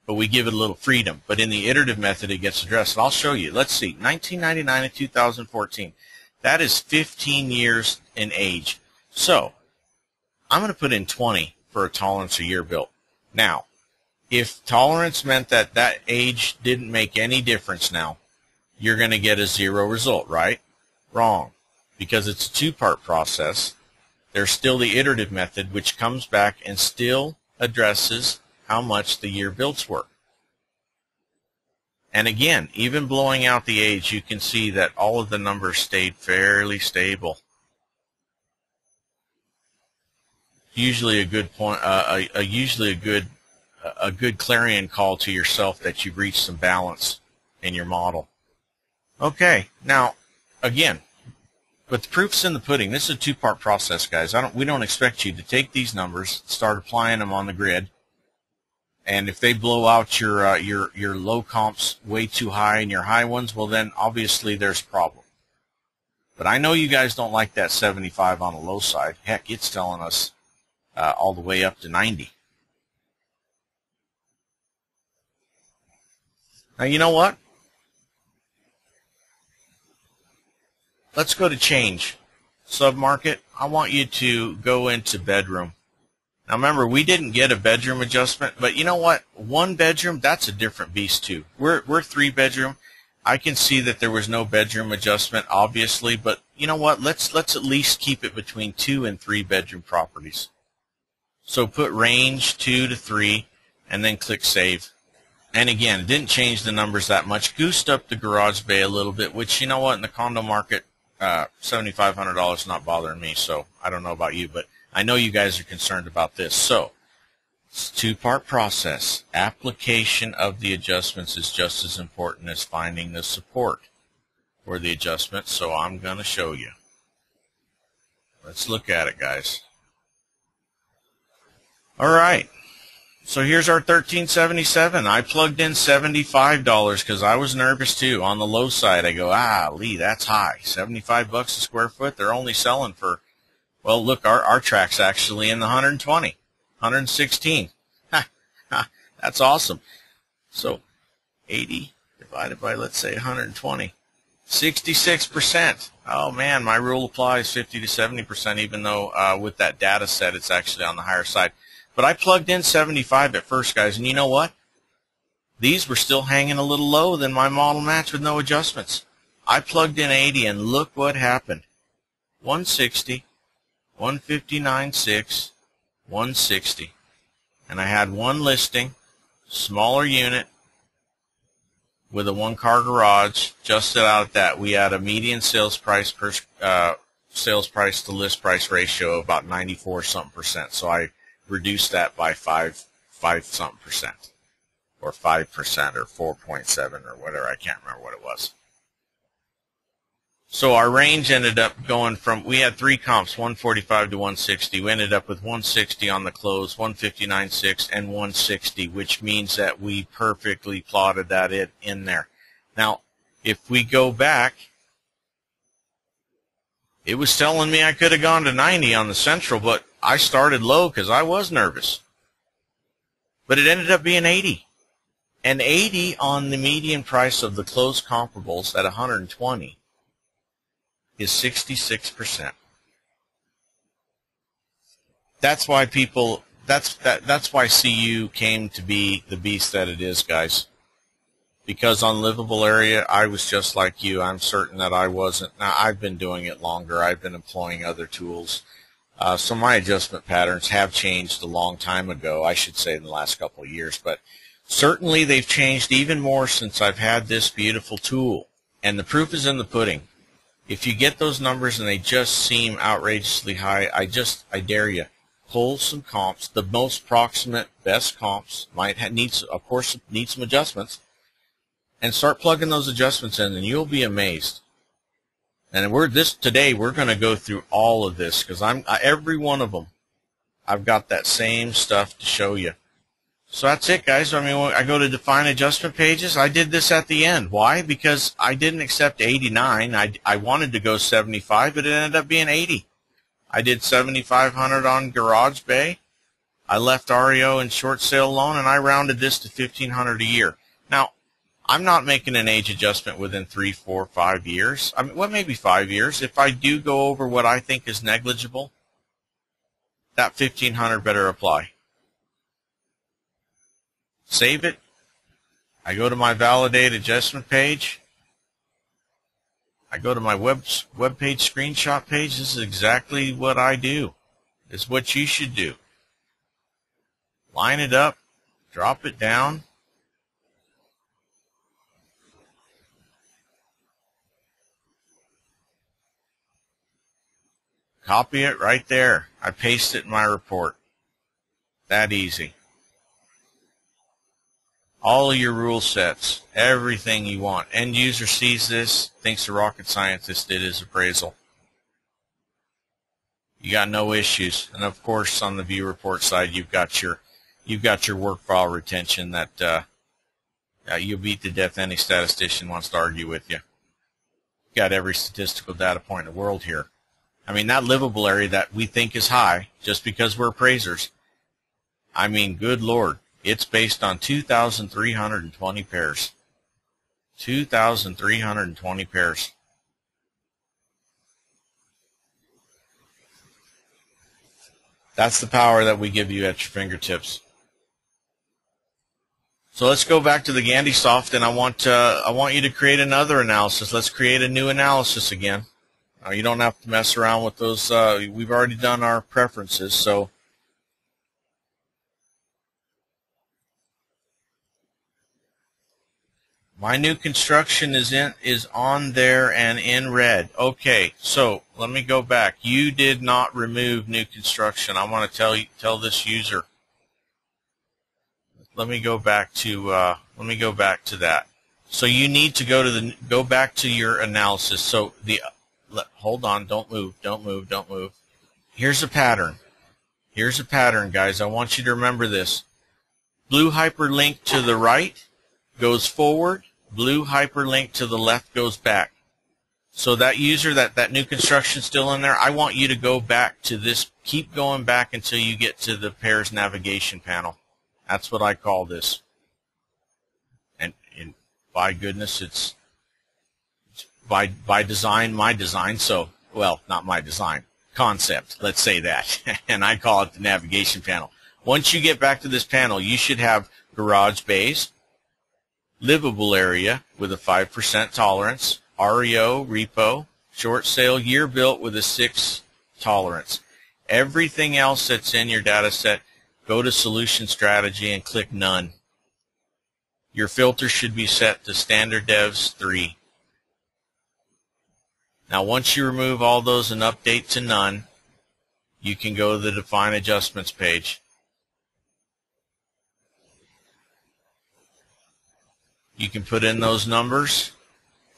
But we give it a little freedom. But in the iterative method, it gets addressed. And I'll show you. Let's see. 1999 and 2014. That is 15 years in age. So I'm going to put in 20 for a tolerance a year built. Now, if tolerance meant that that age didn't make any difference now, you're going to get a 0 result, right? Wrong. Because it's a two-part process. There's still the iterative method, which comes back and still addresses how much the year built's worth. And again, even blowing out the age, you can see that all of the numbers stayed fairly stable. Usually a good point, usually a good clarion call to yourself that you've reached some balance in your model. Okay, now again, but the proof's in the pudding. This is a two-part process, guys. We don't expect you to take these numbers, start applying them on the grid, and if they blow out your low comps way too high and your high ones, well then obviously there's a problem. But I know you guys don't like that 75 on the low side. Heck, it's telling us all the way up to 90. Now you know what? Let's go to change. Submarket, I want you to go into bedroom. Now remember, we didn't get a bedroom adjustment, but you know what? One bedroom, that's a different beast too. We're 3 bedroom. I can see that there was no bedroom adjustment, obviously, but you know what? Let's at least keep it between 2 and 3 bedroom properties. So put range 2 to 3 and then click save. And again, it didn't change the numbers that much. Goosed up the garage bay a little bit, which you know what? In the condo market, $7,500 is not bothering me, so I don't know about you, but I know you guys are concerned about this. So it's a two-part process. Application of the adjustments is just as important as finding the support for the adjustment, so I'm going to show you. Let's look at it, guys. All right. So here's our 1377. I plugged in $75 because I was nervous too. On the low side, I go, Lee, that's high. 75 bucks a square foot. They're only selling for, well, look, our track's actually in the 120, 116. That's awesome. So 80 divided by, let's say, 120, 66%. Oh man, my rule applies 50 to 70%, even though with that data set, it's actually on the higher side. But I plugged in 75 at first, guys, and you know what? These were still hanging a little low than my model match with no adjustments. I plugged in 80, and look what happened. 160, 159.6, 160. And I had one listing, smaller unit, with a one-car garage, just out at that. We had a median sales price per sales price to list price ratio of about 94-something%. So I reduce that by 5 something percent, or 5%, or 4.7, or whatever. I can't remember what it was. So our range ended up going from, we had 3 comps, 145 to 160. We ended up with 160 on the close, 159.6, and 160, which means that we perfectly plotted that in there. Now, if we go back, it was telling me I could have gone to 90 on the central, but I started low because I was nervous. But it ended up being 80. And 80 on the median price of the closed comparables at 120 is 66%. That's why that's why CU came to be the beast that it is, guys. Because on livable area, I was just like you. I'm certain that I wasn't. Now, I've been doing it longer. I've been employing other tools. So my adjustment patterns have changed a long time ago, I should say in the last couple of years. But certainly they've changed even more since I've had this beautiful tool. And the proof is in the pudding. If you get those numbers and they just seem outrageously high, I dare you, pull some comps. The most proximate, best comps of course, need some adjustments. And start plugging those adjustments in, and you'll be amazed. And today we're going to go through all of this because every one of them, I've got that same stuff to show you. So that's it, guys. I mean, when I go to define adjustment pages, I did this at the end. Why? Because I didn't accept 89. I wanted to go 75, but it ended up being 80. I did 7,500 on Garage Bay. I left REO and short sale alone, and I rounded this to 1,500 a year. Now, I'm not making an age adjustment within 3, 4, 5 years. I mean, well, maybe 5 years. If I do go over what I think is negligible, that 1,500 better apply. Save it. I go to my validate adjustment page. I go to my web page screenshot page. This is exactly what I do. It's what you should do. Line it up, drop it down. Copy it right there. I paste it in my report. That easy. All of your rule sets, everything you want. End user sees this, thinks a rocket scientist did his appraisal. You got no issues. And of course, on the view report side, you've got your work file retention that you'll beat to death any statistician wants to argue with you. You've got every statistical data point in the world here. I mean, that livable area that we think is high, just because we're appraisers, I mean, good Lord, it's based on 2,320 pairs. 2,320 pairs. That's the power that we give you at your fingertips. So let's go back to the GandySoft, and I want you to create another analysis. Let's create a new analysis again. You don't have to mess around with those. We've already done our preferences, so my new construction is on there and in red. Okay, so let me go back. You did not remove new construction. I want to tell this user. Let me go back to that. So you need to go back to your analysis. So hold on, don't move. Here's a pattern. Here's a pattern, guys. I want you to remember this. Blue hyperlink to the right goes forward. Blue hyperlink to the left goes back. So that user, that new construction still in there, I want you to go back to this. Keep going back until you get to the pairs navigation panel. That's what I call this. And by goodness, it's by design, my design. So, well, not my design, concept. Let's say that. And I call it the navigation panel. Once you get back to this panel, you should have garage bays, livable area with a 5% tolerance, REO, repo, short sale, year built with a 6 tolerance. Everything else that's in your data set, go to solution strategy and click none. Your filter should be set to standard devs 3. Now once you remove all those and update to none, you can go to the define adjustments page. You can put in those numbers.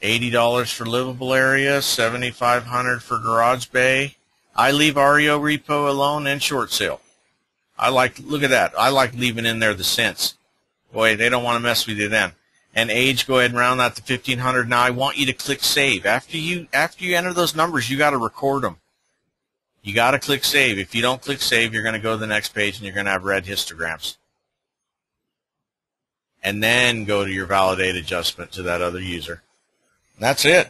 $80 for livable area, $7,500 for garage bay. I leave REO repo alone and short sale. Look at that. I like leaving in there the cents. Boy, they don't want to mess with you then. And age, go ahead and round that to 1,500. Now I want you to click save. After you enter those numbers, you got to record them. You got to click save. If you don't click save, you're going to go to the next page and you're going to have red histograms. And then go to your validate adjustment to that other user. And that's it.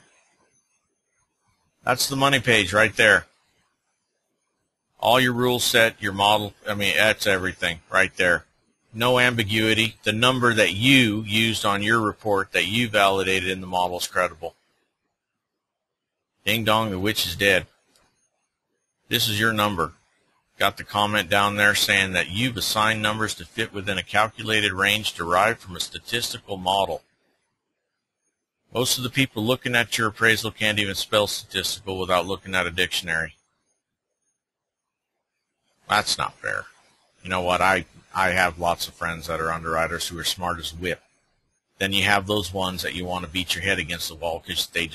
That's the money page right there. All your rules set, your model, I mean, that's everything right there. No ambiguity. The number that you used on your report that you validated in the model is credible. Ding dong, the witch is dead. This is your number. Got the comment down there saying that you've assigned numbers to fit within a calculated range derived from a statistical model. Most of the people looking at your appraisal can't even spell statistical without looking at a dictionary. That's not fair. You know what? I have lots of friends that are underwriters who are smart as whip. Then you have those ones that you want to beat your head against the wall because they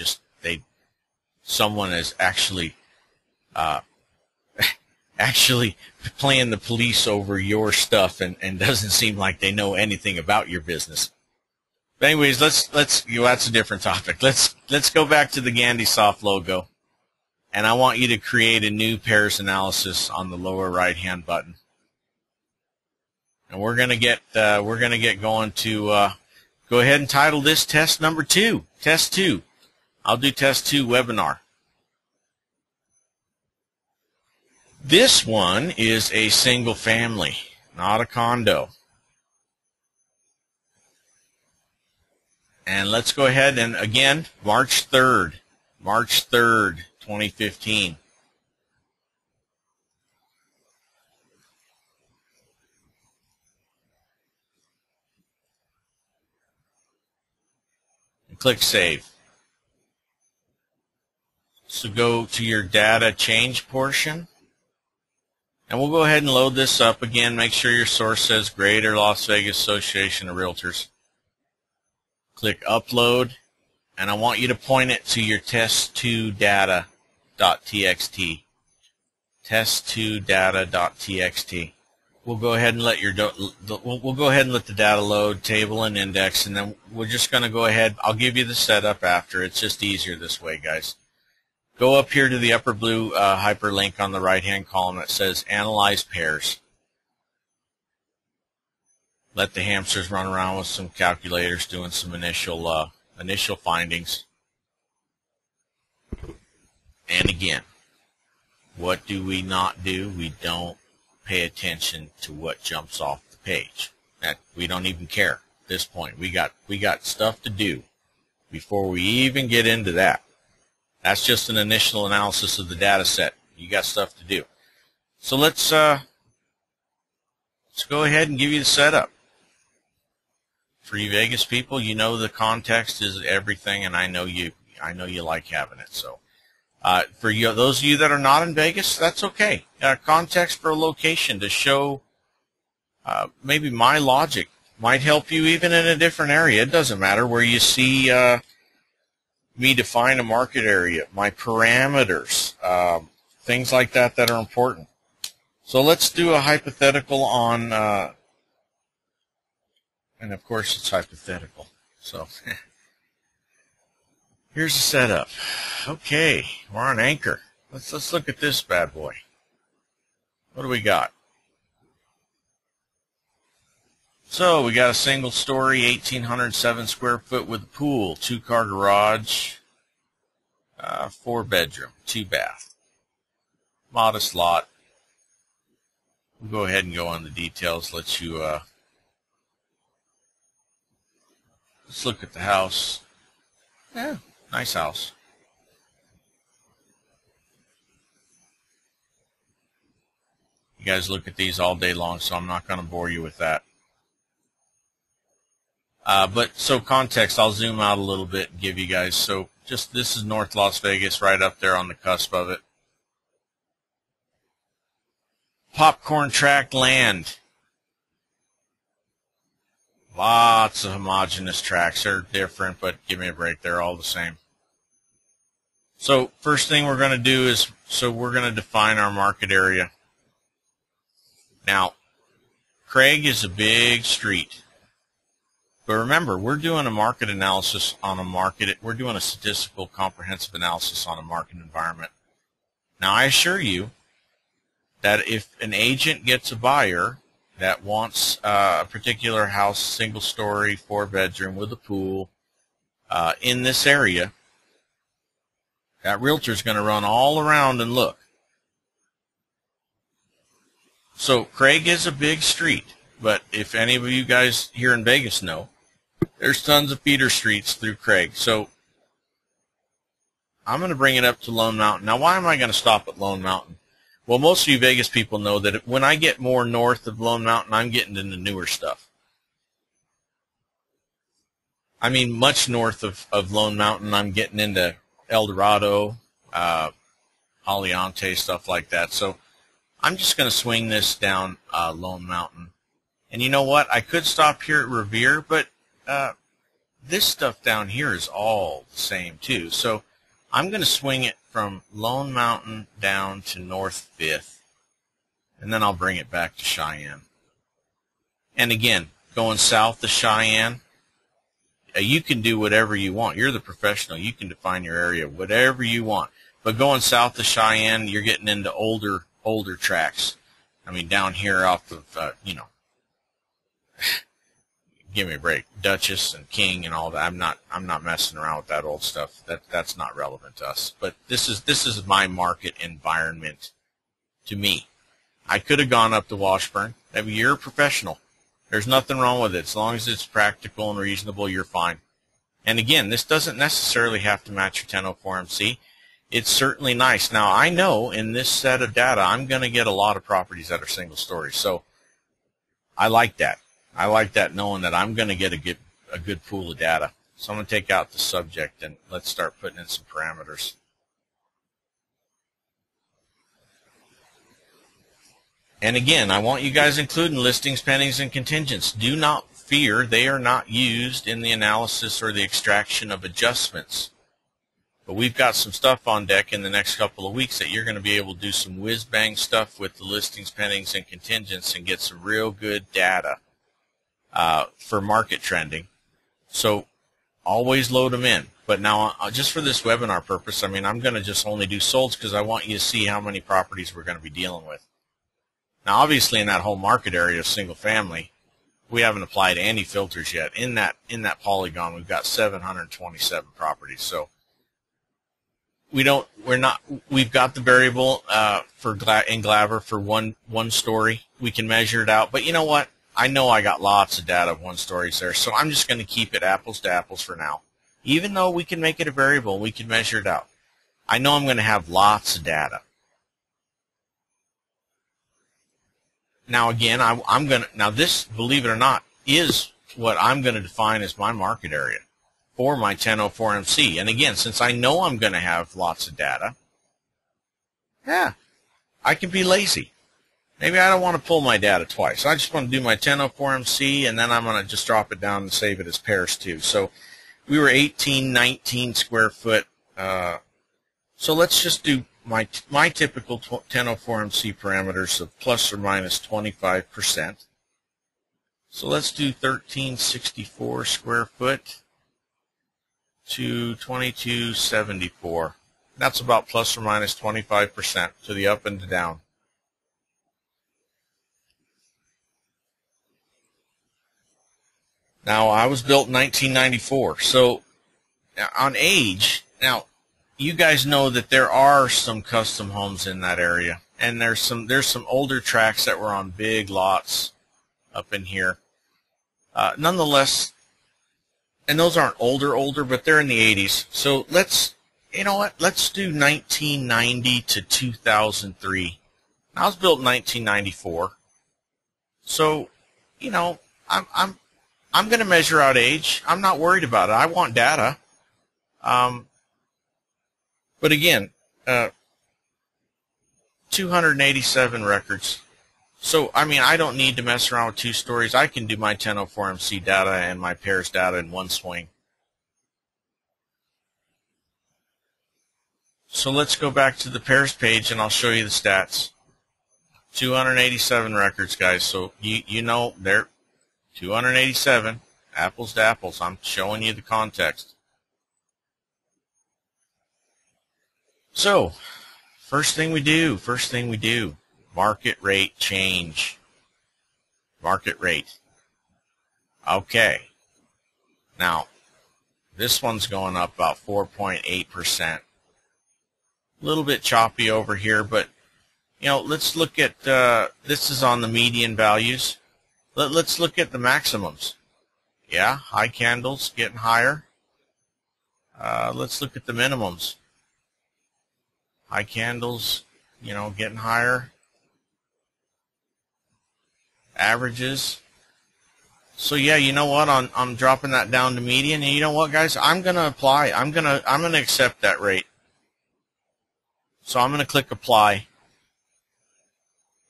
someone is actually actually playing the police over your stuff and doesn't seem like they know anything about your business. But anyways, let's that's a different topic. Let's go back to the GandySoft logo, and I want you to create a new pairs analysis on the lower right hand button. And we're gonna get going to go ahead and title this test number 2. Test 2. I'll do test 2 webinar. This one is a single family, not a condo. And let's go ahead and, again, March 3rd, 2015. And click Save. So go to your data change portion. And we'll go ahead and load this up again. Make sure your source says Greater Las Vegas Association of Realtors. Click Upload, and I want you to point it to your test2data.txt. Test2data.txt. We'll go ahead and let we'll go ahead and let the data load, table and index, and then we're just going to go ahead. I'll give you the setup after. It's just easier this way, guys. Go up here to the upper blue hyperlink on the right-hand column that says Analyze Pairs. Let the hamsters run around with some calculators doing some initial findings. And again, what do we not do? We don't pay attention to what jumps off the page. We don't even care at this point. We got stuff to do before we even get into that. That's just an initial analysis of the data set. You got stuff to do. So let's go ahead and give you the setup. For you Vegas people, you know the context is everything, and I know you like having it. So for you, those of you that are not in Vegas, that's okay. Context for a location to show maybe my logic might help you even in a different area. It doesn't matter where you see me define a market area, my parameters, things like that that are important. So let's do a hypothetical on, and of course it's hypothetical. So here's the setup. Okay, we're on Anchor. Let's look at this bad boy. What do we got? So we got a single story, 1,807 square foot with a pool, 2-car garage, 4-bedroom, 2-bath. Modest lot. We'll go ahead and go on the details. Let's look at the house. Yeah, nice house. You guys look at these all day long, so I'm not going to bore you with that. So context, I'll zoom out a little bit and give you guys. So this is North Las Vegas, right up there on the cusp of it. Popcorn tract land. Lots of homogeneous tracks. They're different, but give me a break. They're all the same. So first thing we're going to do is, we're going to define our market area. Now, Craig is a big street. But remember, we're doing a market analysis on a market. We're doing a statistical comprehensive analysis on a market environment. Now, I assure you that if an agent gets a buyer that wants a particular house, single story, 4-bedroom with a pool in this area, that realtor is going to run all around and look. So Craig is a big street, but if any of you guys here in Vegas know, there's tons of feeder streets through Craig. So I'm going to bring it up to Lone Mountain. Now, why am I going to stop at Lone Mountain? Well, most of you Vegas people know that when I get more north of Lone Mountain, I'm getting into newer stuff. I mean, much north of Lone Mountain, I'm getting into El Dorado, Aliante, stuff like that. So I'm just going to swing this down Lone Mountain. And you know what? I could stop here at Revere, but this stuff down here is all the same too. So I'm going to swing it from Lone Mountain down to North 5th, and then I'll bring it back to Cheyenne. And again, going south to Cheyenne, you can do whatever you want. You're the professional. You can define your area whatever you want. But going south to Cheyenne, you're getting into older tracks. I mean, down here off of, give me a break, Duchess and King and all that. I'm not messing around with that old stuff. That's not relevant to us. But this is my market environment to me. I could have gone up to Washburn. I mean, you're a professional. There's nothing wrong with it. As long as it's practical and reasonable, you're fine. And again, this doesn't necessarily have to match your 1004MC. It's certainly nice. Now, I know in this set of data, I'm going to get a lot of properties that are single story. So I like that. I like that, knowing that I'm going to get a good pool of data. So I'm going to take out the subject and let's start putting in some parameters. And again, I want you guys including listings, pendings, and contingents. Do not fear. They are not used in the analysis or the extraction of adjustments. But we've got some stuff on deck in the next couple of weeks that you're going to be able to do some whiz-bang stuff with the listings, pendings, and contingents and get some real good data for market trending. So always load them in. But now, just for this webinar purpose, I mean, I'm going to just only do solds because I want you to see how many properties we're going to be dealing with. Now, obviously, in that whole market area of single family, we haven't applied any filters yet. In that polygon, we've got 727 properties. So we've got the variable in Glaver for one story. We can measure it out. But you know what? I know I got lots of data of one stories there. So I'm just going to keep it apples to apples for now. Even though we can make it a variable, we can measure it out. I know I'm going to have lots of data. Now again, now this, believe it or not, is what I'm going to define as my market area for my 1004MC. And again, since I know I'm going to have lots of data, yeah, I can be lazy. Maybe I don't want to pull my data twice. I just want to do my 1004MC, and then I'm going to just drop it down and save it as pairs too. So we were 19 square foot. So let's just do my typical 1004MC parameters of plus or minus 25%. So let's do 1364 square foot to 2274. That's about plus or minus 25% to the up and the down. Now, I was built in 1994. So on age, now, you guys know that there are some custom homes in that area, and there's some older tracks that were on big lots up in here. Nonetheless, and those aren't older, but they're in the 80s. So you know what? Let's do 1990 to 2003. I was built in 1994. So, you know, I'm going to measure out age. I'm not worried about it. I want data. But again, 287 records. So, I mean, I don't need to mess around with two stories. I can do my 1004MC data and my pairs data in one swing. So let's go back to the pairs page and I'll show you the stats. 287 records, guys. So you know they're 287, apples to apples. I'm showing you the context. So, first thing we do, market rate change. Market rate. Okay. Now, this one's going up about 4.8%. A little bit choppy over here, but, you know, let's look at, this is on the median values. Let's look at the maximums. Yeah, high candles getting higher. Let's look at the minimums. High candles, you know, getting higher. Averages. So yeah, you know what? I'm dropping that down to median, and you know what, guys? I'm gonna apply. I'm gonna accept that rate. So I'm gonna click apply,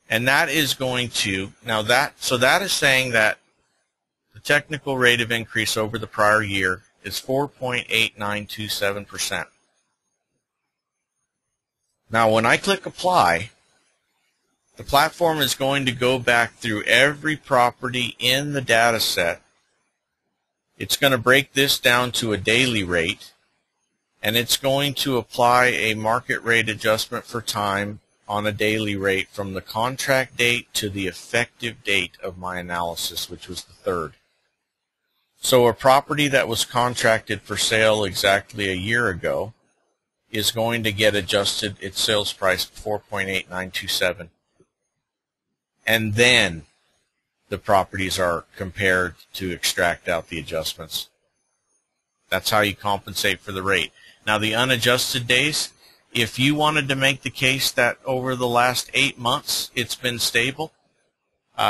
and that is going to that is saying that the technical rate of increase over the prior year is 4.8927%. Now when I click apply, the platform is going to go back through every property in the data set. It's going to break this down to a daily rate, and it's going to apply a market rate adjustment for time on a daily rate from the contract date to the effective date of my analysis, which was the 3rd. So a property that was contracted for sale exactly a year ago is going to get adjusted its sales price 4.8927. And then the properties are compared to extract out the adjustments. That's how you compensate for the rate. Now the unadjusted days, if you wanted to make the case that over the last 8 months it's been stable,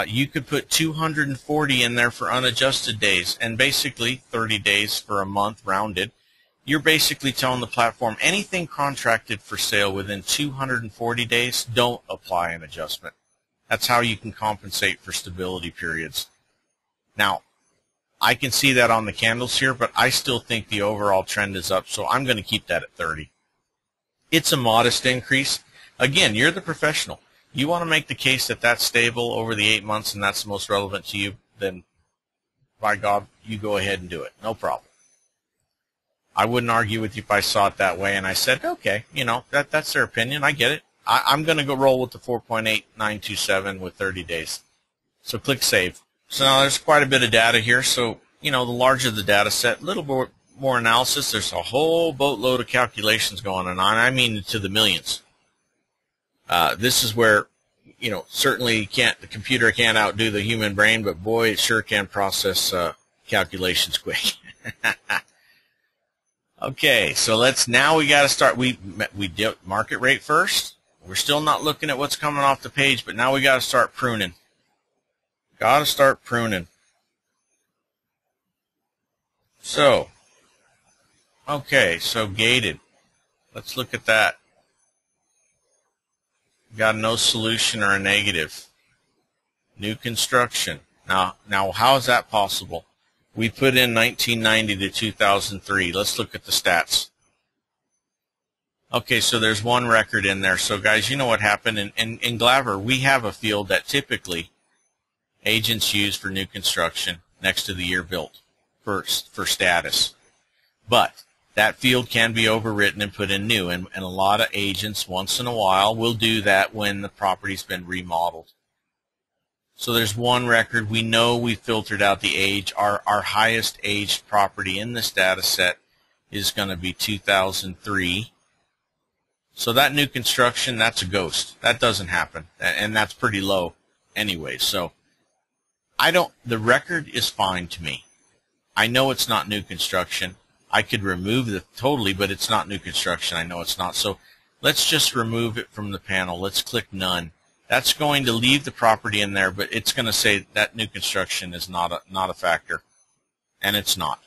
you could put 240 in there for unadjusted days, and basically 30 days for a month rounded. You're basically telling the platform anything contracted for sale within 240 days, don't apply an adjustment. That's how you can compensate for stability periods. Now, I can see that on the candles here, but I still think the overall trend is up, so I'm going to keep that at 30. It's a modest increase. Again, you're the professional. You want to make the case that that's stable over the 8 months and that's the most relevant to you, then by God, you go ahead and do it. No problem. I wouldn't argue with you if I saw it that way and I said, okay, you know, that's their opinion. I get it. I'm going to go roll with the 4.8927 with 30 days. So click Save. So now there's quite a bit of data here. So, you know, the larger the data set, a little more analysis. There's a whole boatload of calculations going on. I mean to the millions. This is where, you know, certainly the computer can't outdo the human brain, but boy, it sure can process calculations quick. Okay, so now we got to start. We did market rate first. We're still not looking at what's coming off the page, but now we got to start pruning. Got to start pruning. So, okay, so gated. Let's look at that. Got no solution or a negative. New construction. Now how is that possible? We put in 1990 to 2003. Let's look at the stats. Okay, so there's one record in there. So guys, you know what happened. In Glaver, we have a field that typically agents use for new construction next to the year built for status. But that field can be overwritten and put in new. And a lot of agents once in a while will do that when the property's been remodeled. So there's one record. We know we filtered out the age. Our highest aged property in this data set is going to be 2003. So that new construction, that's a ghost. That doesn't happen. And that's pretty low anyway. So the record is fine to me. I know it's not new construction. I could remove it totally, but it's not new construction. I know it's not. So let's just remove it from the panel. Let's click None. That's going to leave the property in there, but it's going to say that new construction is not a factor, and it's not.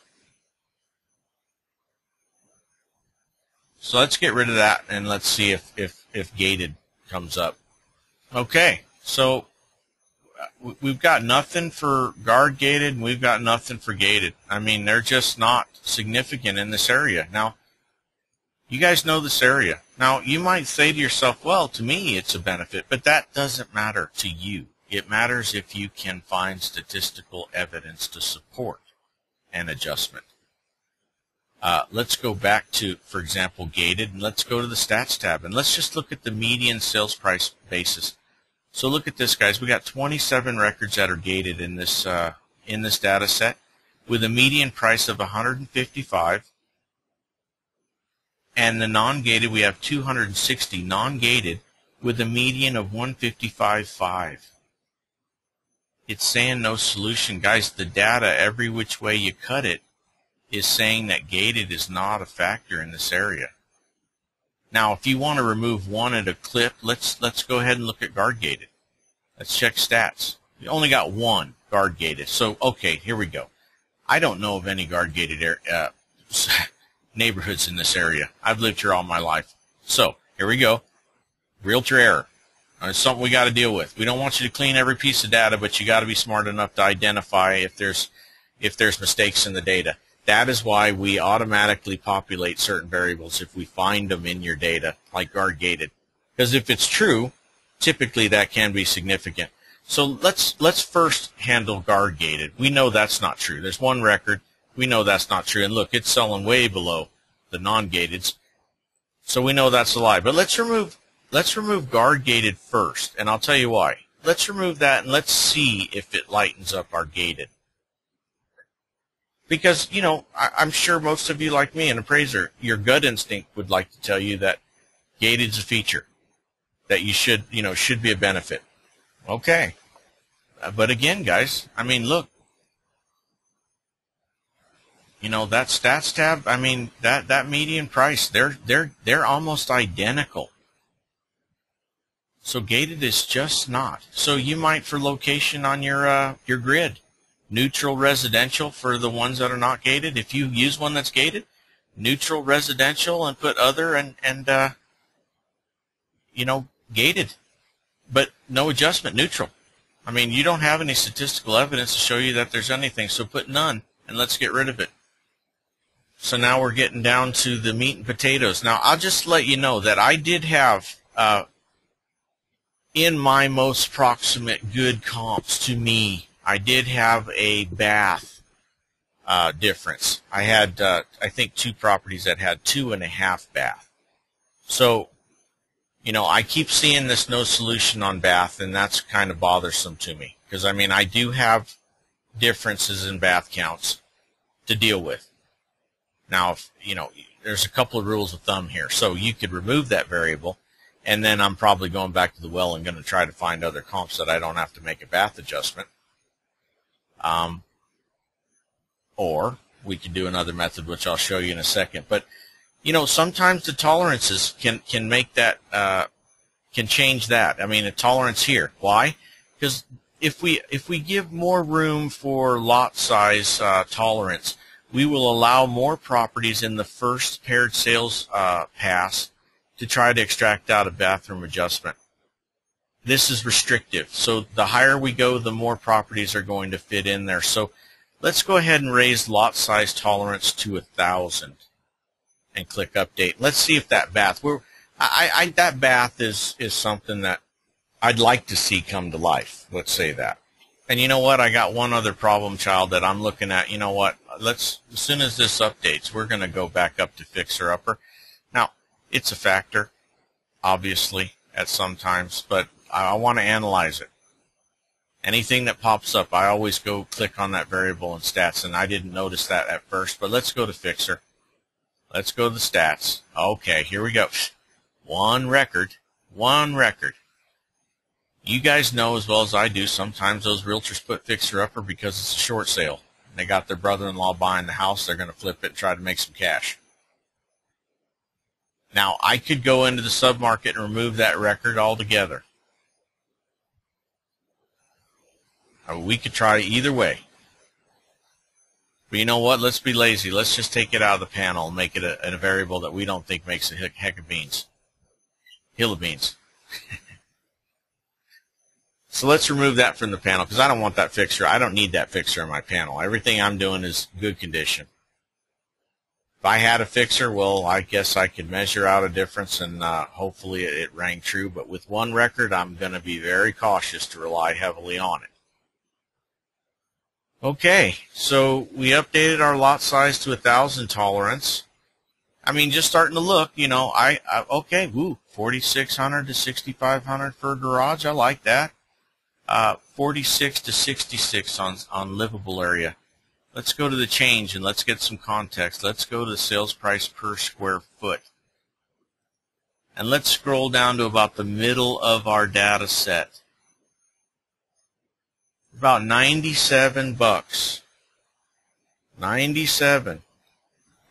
So let's get rid of that, and let's see if gated comes up. Okay, so we've got nothing for guard gated, and we've got nothing for gated. I mean, they're just not significant in this area. Now, you guys know this area. Now, you might say to yourself, well, to me it's a benefit, but that doesn't matter to you. It matters if you can find statistical evidence to support an adjustment. Let's go back to, for example, gated, and let's go to the Stats tab, and let's just look at the median sales price basis. So look at this, guys. We got 27 records that are gated in this data set with a median price of 155. And the non-gated, we have 260 non-gated with a median of 155.5. It's saying no solution. Guys, the data, every which way you cut it, is saying that gated is not a factor in this area. Now, if you want to remove one at a clip, let's go ahead and look at guard gated. Let's check stats. We only got one guard gated. So, okay, here we go. I don't know of any guard gated neighborhoods in this area. I've lived here all my life. So, here we go. Realtor error. It's something we got to deal with. We don't want you to clean every piece of data, but you got to be smart enough to identify if there's mistakes in the data. That is why we automatically populate certain variables if we find them in your data, like guard gated. Because if it's true, typically that can be significant. So let's first handle guard gated. We know that's not true. There's one record. We know that's not true. And look, it's selling way below the non-gateds. So we know that's a lie. But let's remove guard gated first, and I'll tell you why. Let's remove that and let's see if it lightens up our gated. Because, you know, I'm sure most of you, like me, an appraiser, your gut instinct would like to tell you that gated's a feature, that you should be a benefit. Okay. But again, guys, I mean, look, you know, that stats tab, I mean, that median price, they're almost identical. So gated is just not. So you might, for location on your grid, neutral residential for the ones that are not gated. If you use one that's gated, neutral residential, and put other and you know, gated, but no adjustment, neutral. I mean, you don't have any statistical evidence to show you that there's anything, so put none and let's get rid of it. So now we're getting down to the meat and potatoes. Now I'll just let you know that I did have in my most proximate good comps to me, I did have a bath difference. I had, I think, 2 properties that had 2.5 bath. So, you know, I keep seeing this no solution on bath, and that's kind of bothersome to me. Because, I mean, I do have differences in bath counts to deal with. Now, if, you know, there's a couple of rules of thumb here. So you could remove that variable, and then I'm probably going back to the well and going to try to find other comps that I don't have to make a bath adjustment. Or we could do another method, which I'll show you in a second. But, you know, sometimes the tolerances can make that, can change that. I mean, a tolerance here. Why? Because if we give more room for lot size tolerance, we will allow more properties in the first paired sales pass to try to extract out a bathroom adjustment. This is restrictive. So the higher we go, the more properties are going to fit in there. So let's go ahead and raise lot size tolerance to 1,000 and click update. Let's see if that bath, that bath is something that I'd like to see come to life. Let's say that. And you know what? I got one other problem child that I'm looking at. You know what? As soon as this updates, we're going to go back up to fixer upper. Now, it's a factor, obviously, at some times, but I want to analyze it. Anything that pops up, I always go click on that variable in stats, and I didn't notice that at first, but let's go to fixer. Let's go to the stats. Okay, here we go. One record. You guys know as well as I do, sometimes those realtors put fixer upper because it's a short sale. They got their brother-in-law buying the house. They're going to flip it and try to make some cash. Now, I could go into the submarket and remove that record altogether. We could try either way. But you know what? Let's be lazy. Let's just take it out of the panel and make it a variable that we don't think makes a heck of beans. Hill of beans. So let's remove that from the panel because I don't want that fixture. I don't need that fixture in my panel. Everything I'm doing is good condition. If I had a fixer, well, I guess I could measure out a difference and hopefully it rang true. But with one record, I'm going to be very cautious to rely heavily on it. Okay, so we updated our lot size to 1,000 tolerance. I mean, just starting to look, you know, okay, woo, 4,600 to 6,500 for a garage. I like that. 46 to 66 on livable area. Let's go to the change and let's get some context. Let's go to the sales price per square foot. And let's scroll down to about the middle of our data set. About 97 bucks. 97.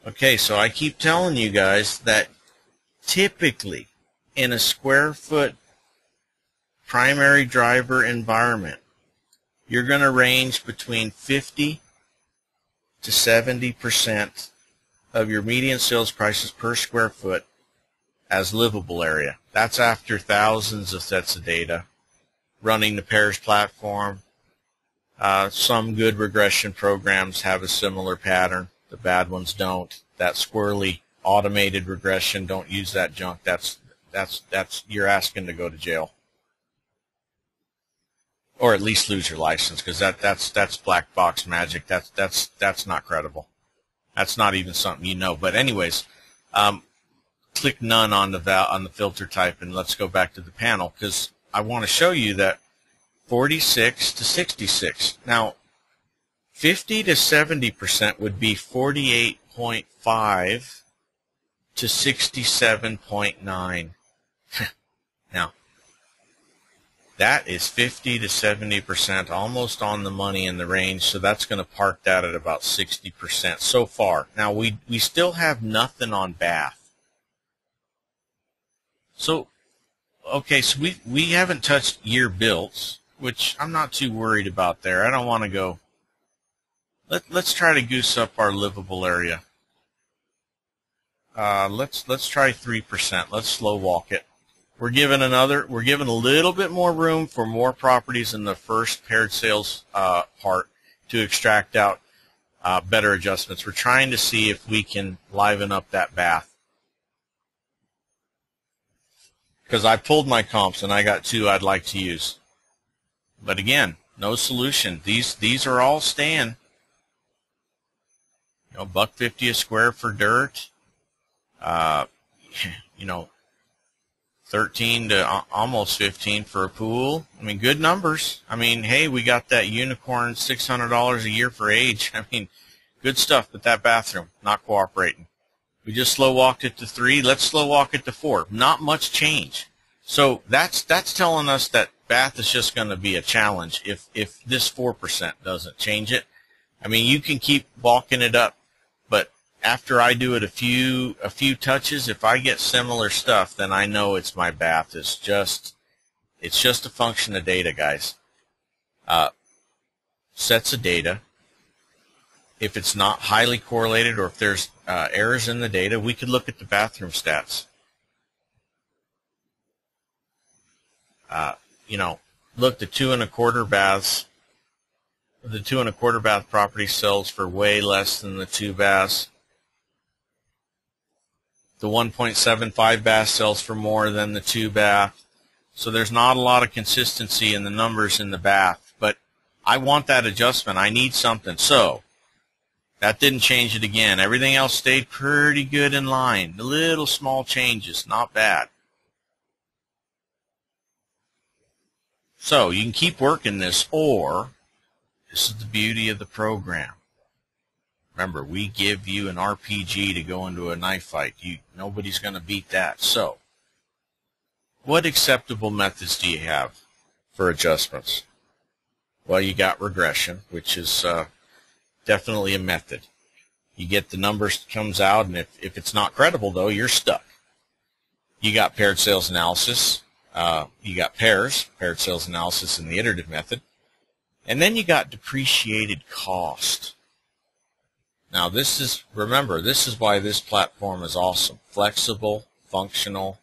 Okay, so I keep telling you guys that typically in a square foot primary driver environment, you're going to range between 50 to 70% of your median sales prices per square foot as livable area. That's after thousands of sets of data, running the pairs platform. Some good regression programs have a similar pattern. The bad ones don't. That squirrely automated regression, don't use that junk. That's that's you're asking to go to jail, or at least lose your license, because that's black box magic. That's not credible. That's not even something you know. But anyways, click none on the filter type, and let's go back to the panel, because I want to show you that 46 to 66. Now, 50 to 70% would be 48.5 to 67.9. Now, that is 50 to 70%, almost on the money in the range, so that's going to park that at about 60% so far. Now, we still have nothing on bath. So, okay, so we haven't touched year built, which I'm not too worried about there. I don't want to go. Let's try to goose up our livable area. Let's try 3%. Let's slow walk it. We're given a little bit more room for more properties in the first paired sales part to extract out better adjustments. We're trying to see if we can liven up that bath. Because I pulled my comps and I got two I'd like to use. But again, no solution. These are all staying. You know, $1.50 a square for dirt. You know, 13 to almost 15 for a pool. I mean, good numbers. I mean, hey, we got that unicorn $600 a year for age. I mean, good stuff. But that bathroom, not cooperating. We just slow walked it to 3. Let's slow walk it to 4. Not much change. So that's telling us that bath is just going to be a challenge if this 4% doesn't change it. I mean, you can keep walking it up, but after I do it a few touches, if I get similar stuff, then I know it's my bath. It's just a function of data, guys. Sets of data. If it's not highly correlated, or if there's errors in the data, we could look at the bathroom stats. You know, look, the 2 1/4 baths. The 2 1/4 bath property sells for way less than the 2 baths. The 1.75 bath sells for more than the 2 bath. So there's not a lot of consistency in the numbers in the bath. But I want that adjustment. I need something. So that didn't change it again. Everything else stayed pretty good in line. The little small changes, not bad. So you can keep working this, or this is the beauty of the program. Remember, we give you an RPG to go into a knife fight. Nobody's going to beat that. So, what acceptable methods do you have for adjustments? Well, you got regression, which is definitely a method. You get the numbers that comes out, and if it's not credible, though, you're stuck. You got paired sales analysis. You got paired sales analysis in the iterative method. And then you got depreciated cost. Now remember, this is why this platform is awesome. Flexible, functional,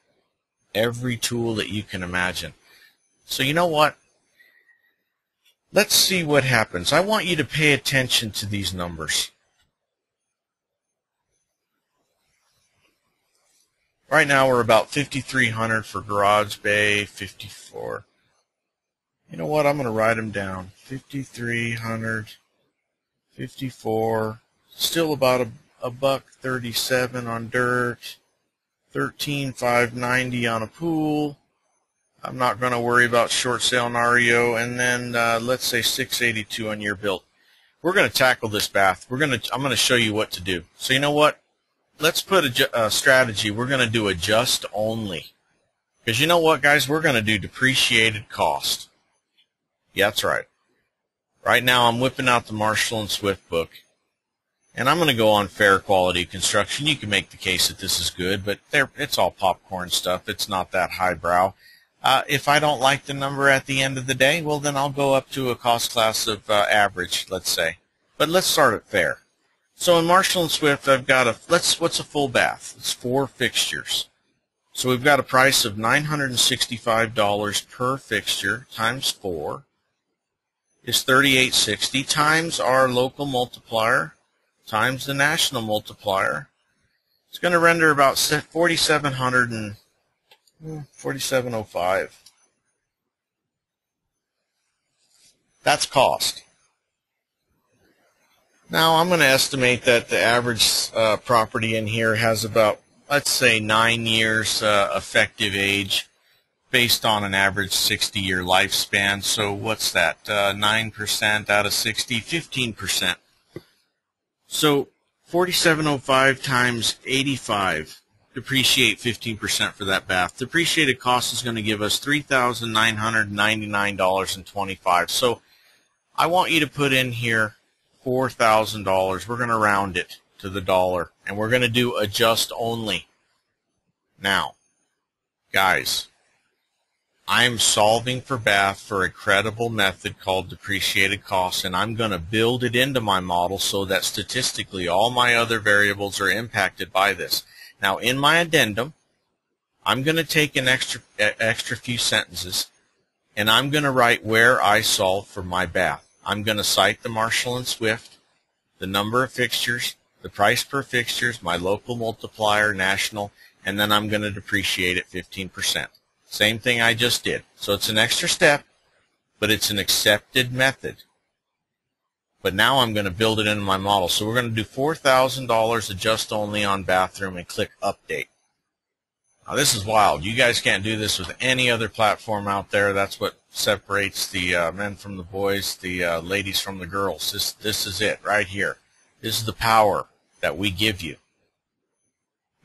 every tool that you can imagine. So you know what? Let's see what happens. I want you to pay attention to these numbers. Right now we're about 5,300 for garage bay, 54. You know what? I'm going to write them down. 5,300, 54. Still about a $1.37 on dirt. 13,590 on a pool. I'm not going to worry about short sale and REO. And then let's say 682 on year built. We're going to tackle this bath. I'm going to show you what to do. So you know what? Let's put a strategy. We're going to do adjust only. Because you know what, guys? We're going to do depreciated cost. Yeah, that's right. Right now I'm whipping out the Marshall and Swift book. And I'm going to go on fair quality construction. You can make the case that this is good, but it's all popcorn stuff. It's not that highbrow. If I don't like the number at the end of the day, well, then I'll go up to a cost class of average, let's say. But let's start at fair. So in Marshall and Swift, I've got what's a full bath? It's 4 fixtures. So we've got a price of $965 per fixture times 4 is $38.60 times our local multiplier times the national multiplier. It's going to render about 4,700 and $47.05. That's cost. Now I'm going to estimate that the average property in here has about, let's say, 9 years effective age based on an average 60-year lifespan. So what's that? 9% out of 60, 15%. So 4705 times 85, depreciate 15% for that bath. Depreciated cost is going to give us $3,999.25. So I want you to put in here $4,000. We're going to round it to the dollar, and we're going to do adjust only. Now, guys, I'm solving for bath for a credible method called depreciated costs, and I'm going to build it into my model so that statistically all my other variables are impacted by this. Now, in my addendum, I'm going to take an extra few sentences, and I'm going to write where I solve for my bath. I'm going to cite the Marshall and Swift, the number of fixtures, the price per fixtures, my local multiplier, national, and then I'm going to depreciate at 15%. Same thing I just did. So it's an extra step, but it's an accepted method. But now I'm going to build it into my model. So we're going to do $4,000 adjust only on bathroom and click update. Now this is wild. You guys can't do this with any other platform out there. That's what separates the men from the boys, the ladies from the girls. This is it right here. This is the power that we give you.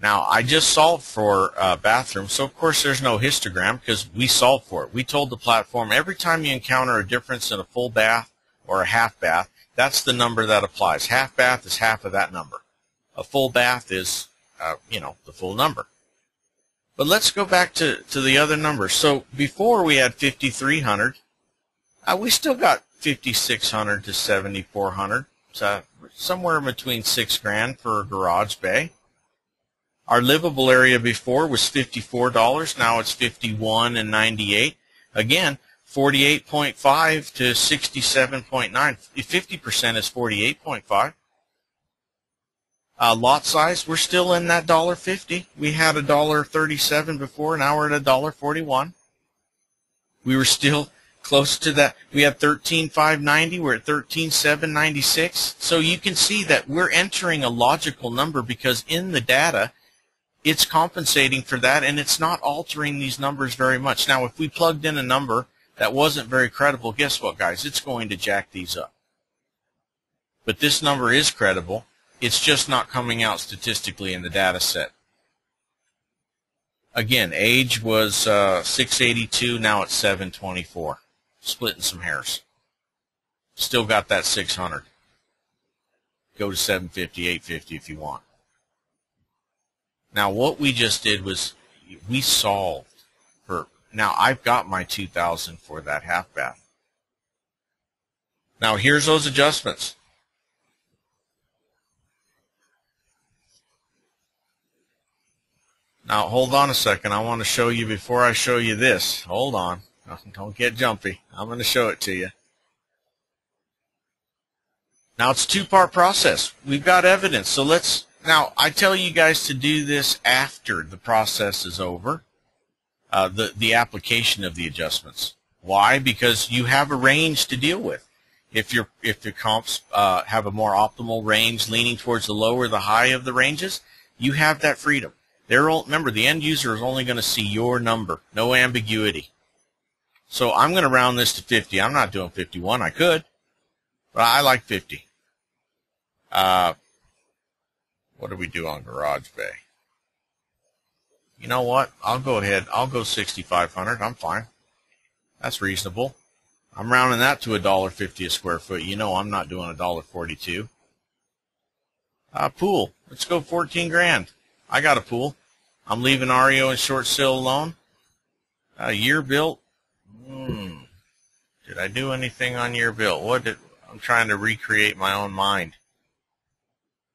Now, I just solved for bathroom, so of course there's no histogram because we solved for it. We told the platform every time you encounter a difference in a full bath or a half bath, that's the number that applies. Half bath is half of that number. A full bath is, the full number. But let's go back to the other numbers. So before we had 5,300, we still got 5,600 to 7,400. So somewhere between $6,000 for a garage bay. Our livable area before was $54. Now it's $51.98. Again, 48.5 to 67.9. 50% is 48.5. Lot size, we're still in that $1.50. We had $1.37 before. Now we're at $1.41. We were still close to that. We had $13,590. We're at $13,796. So you can see that we're entering a logical number because in the data, it's compensating for that, and it's not altering these numbers very much. Now, if we plugged in a number that wasn't very credible, guess what, guys? It's going to jack these up. But this number is credible. It's just not coming out statistically in the data set. Again, age was 682. Now it's 724. Splitting some hairs. Still got that 600. Go to 750, 850 if you want. Now, what we just did was we solved for, now I've got my 2,000 for that half bath. Now, here's those adjustments. Now, hold on a second. I want to show you before I show you this. Hold on. Don't get jumpy. I'm going to show it to you. Now, it's a two-part process. We've got evidence, so let's... Now, I tell you guys to do this after the process is over, the application of the adjustments. Why? Because you have a range to deal with. If your comps have a more optimal range leaning towards the low or the high of the ranges, you have that freedom. Remember, the end user is only going to see your number, no ambiguity. So I'm going to round this to 50. I'm not doing 51. I could, but I like 50. What do we do on garage bay? You know what? I'll go ahead. I'll go 6,500. I'm fine. That's reasonable. I'm rounding that to $1.50 a square foot. You know I'm not doing $1.42. Pool. Let's go 14 grand. I got a pool. I'm leaving REO and short sale alone. Year built. Did I do anything on year built? I'm trying to recreate my own mind.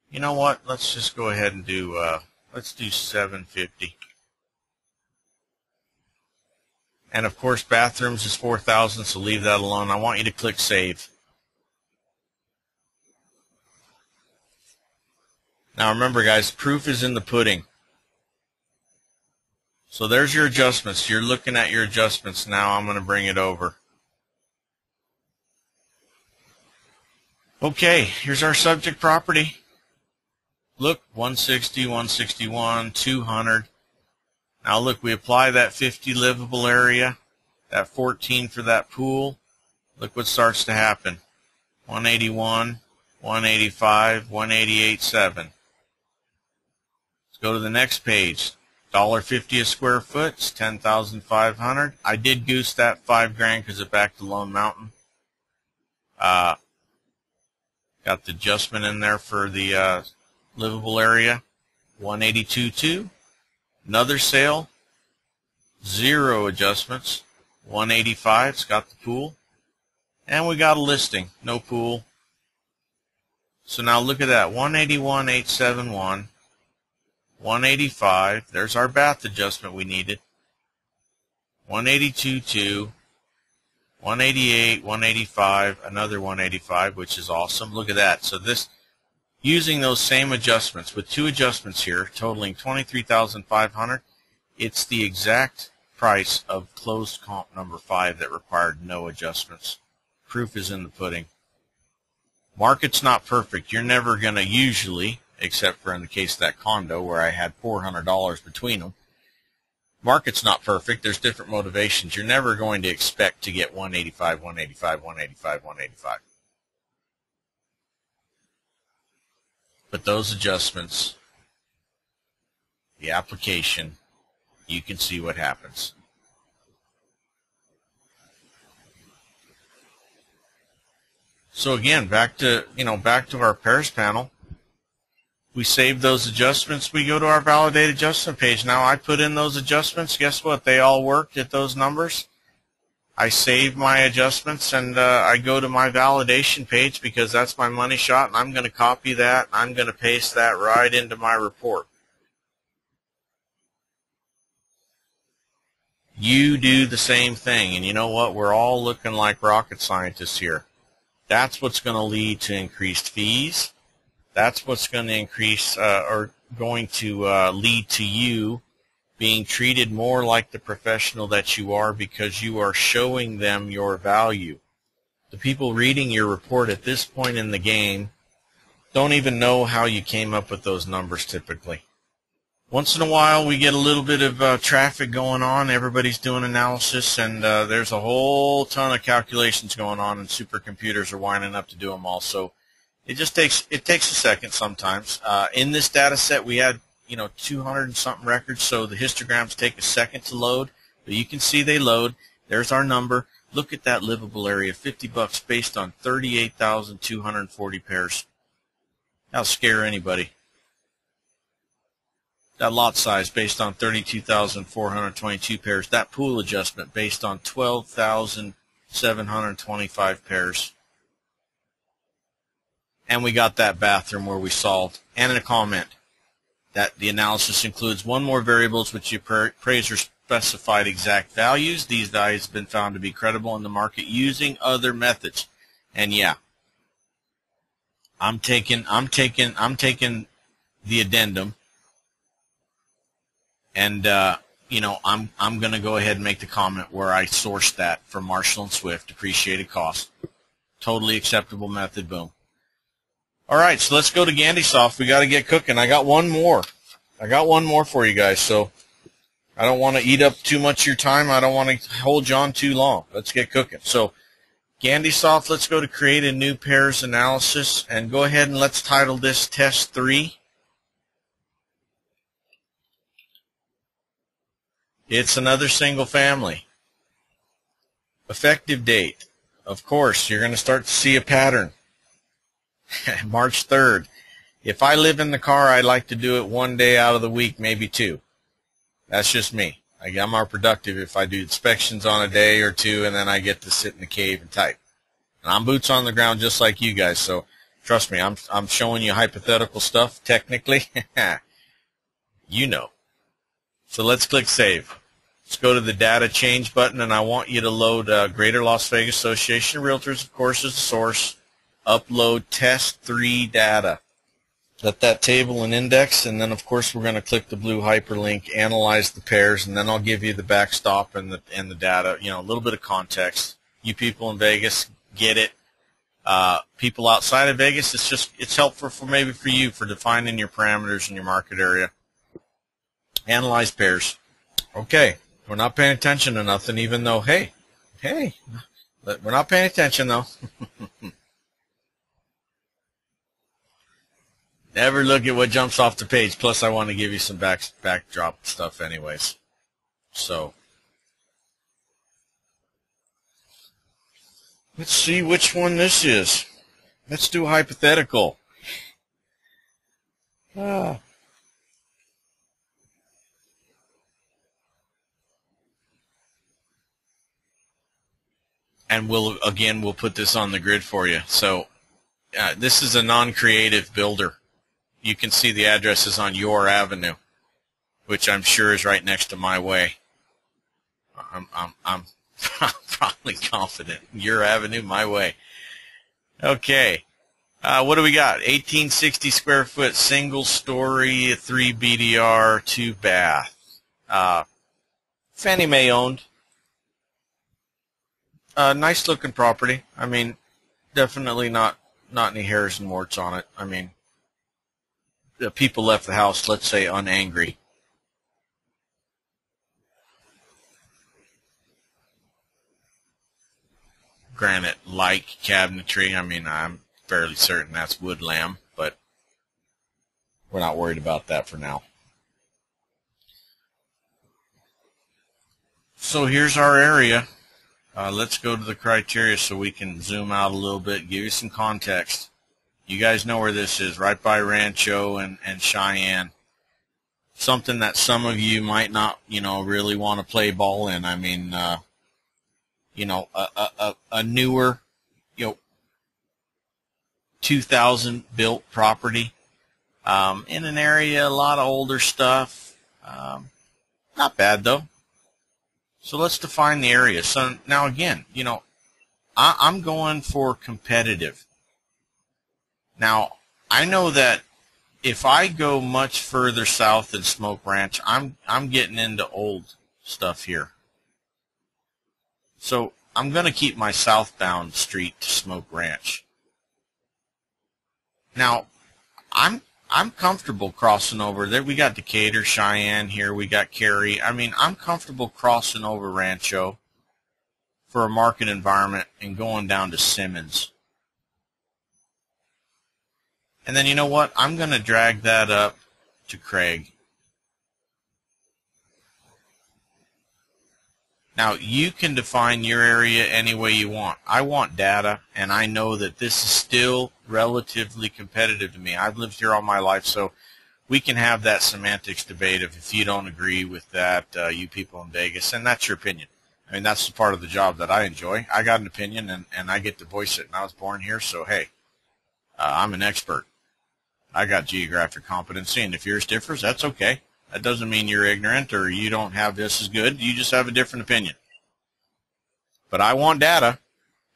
You know what? Let's just go ahead and do, let's do 750. And of course, bathrooms is 4,000, so leave that alone. I want you to click Save. Now remember, guys, proof is in the pudding. So there's your adjustments. You're looking at your adjustments now. I'm going to bring it over. Okay, here's our subject property. Look, 160, 161, 200. Now look, we apply that 50 livable area, that 14 for that pool. Look what starts to happen. 181, 185, 188.7. Let's go to the next page. $1.50 a square foot, it's 10,500. I did goose that $5,000 because it back to Lone Mountain. Got the adjustment in there for the livable area, 182.2. Another sale, 0 adjustments, 185. It's got the pool. And we got a listing, no pool. So now look at that, 181,871, 185. There's our bath adjustment we needed. 182.2, 188, 185, another 185, which is awesome. Look at that. So this, using those same adjustments with 2 adjustments here, totaling 23,500, it's the exact price of closed comp number 5 that required no adjustments. Proof is in the pudding. Market's not perfect. You're never going to usually, except for in the case of that condo where I had $400 between them, market's not perfect. There's different motivations. You're never going to expect to get 185, 185, 185, 185. But those adjustments, the application, you can see what happens. So again, back to our pairs panel. We save those adjustments. We go to our validate adjustment page. Now I put in those adjustments. Guess what? They all worked at those numbers. I save my adjustments and I go to my validation page because that's my money shot, and I'm going to copy that. I'm going to paste that right into my report. You do the same thing, and you know what? We're all looking like rocket scientists here. That's what's going to lead to increased fees. That's what's going to increase lead to you being treated more like the professional that you are because you are showing them your value. The people reading your report at this point in the game don't even know how you came up with those numbers typically. Once in a while we get a little bit of traffic going on. Everybody's doing analysis, and there's a whole ton of calculations going on, and supercomputers are winding up to do them all. So it takes a second sometimes. In this data set we had 200 and something records, so the histograms take a second to load, but you can see they load. There's our number. Look at that livable area, $50 based on 38,240 pairs. That'll scare anybody. That lot size based on 32,422 pairs. That pool adjustment based on 12,725 pairs. And we got that bathroom where we solved. And in a comment that the analysis includes one more variables which the appraiser specified exact values. These values have been found to be credible in the market using other methods. And yeah, I'm taking the addendum, and I'm going to go ahead and make the comment where I sourced that from Marshall and Swift, depreciated cost, totally acceptable method. Boom. All right, so let's go to GandySoft. We got to get cooking. I got one more for you guys, so I don't want to eat up too much of your time. I don't want to hold you on too long. Let's get cooking. So GandySoft, let's go to create a new pairs analysis, and go ahead and let's title this Test 3. It's another single family. Effective date. Of course, you're going to start to see a pattern. March 3rd. If I live in the car, I like to do it one day out of the week, maybe 2. That's just me. I'm more productive if I do inspections on a day or 2, and then I get to sit in the cave and type. And I'm boots on the ground just like you guys, so trust me, I'm showing you hypothetical stuff technically. You know. So let's click Save. Let's go to the Data Change button, and I want you to load Greater Las Vegas Association of Realtors, of course, as the source. Upload Test 3 data. let that table and index, and then of course we're going to click the blue hyperlink, analyze the pairs, and then I'll give you the backstop and the data. You know, a little bit of context. You people in Vegas get it. People outside of Vegas, it's helpful for maybe for you for defining your parameters in your market area. Analyze pairs. Okay, we're not paying attention to nothing, even though hey, we're not paying attention though. Never look at what jumps off the page. Plus, I want to give you some backdrop stuff anyways. So, let's see which one this is. Let's do a hypothetical. And we'll put this on the grid for you. So, this is a non-creative builder. You can see the address is on Your Avenue, which I'm sure is right next to My Way. I'm probably confident. Your Avenue, My Way. Okay. What do we got? 1860 square foot, single story, 3 BDR, 2 bath. Fannie Mae owned. Nice looking property. I mean, definitely not any hairs and warts on it. I mean, the people left the house, let's say, unangry. Granite-like cabinetry. I mean, I'm fairly certain that's woodlamb, but we're not worried about that for now. So here's our area. Let's go to the criteria so we can zoom out a little bit, give you some context. You guys know where this is, right by Rancho and Cheyenne. Something that some of you might not, really want to play ball in. I mean, a newer, 2000 built property in an area, a lot of older stuff. Not bad though. So let's define the area. So now again, I'm going for competitive. Now, I know that if I go much further south than Smoke Ranch, I'm getting into old stuff here. So I'm going to keep my southbound street to Smoke Ranch. Now, I'm comfortable crossing over there. We got Decatur, Cheyenne here. We got Cary. I mean, I'm comfortable crossing over Rancho for a market environment and going down to Simmons. And then you know what? I'm going to drag that up to Craig. Now, you can define your area any way you want. I want data, and I know that this is still relatively competitive to me. I've lived here all my life, so we can have that semantics debate if you don't agree with that, you people in Vegas, and that's your opinion. I mean, that's the part of the job that I enjoy. I got an opinion, and I get to voice it, and I was born here, so hey, I'm an expert. I got geographic competency, and if yours differs, that's okay. That doesn't mean you're ignorant or you don't have this as good. You just have a different opinion. But I want data.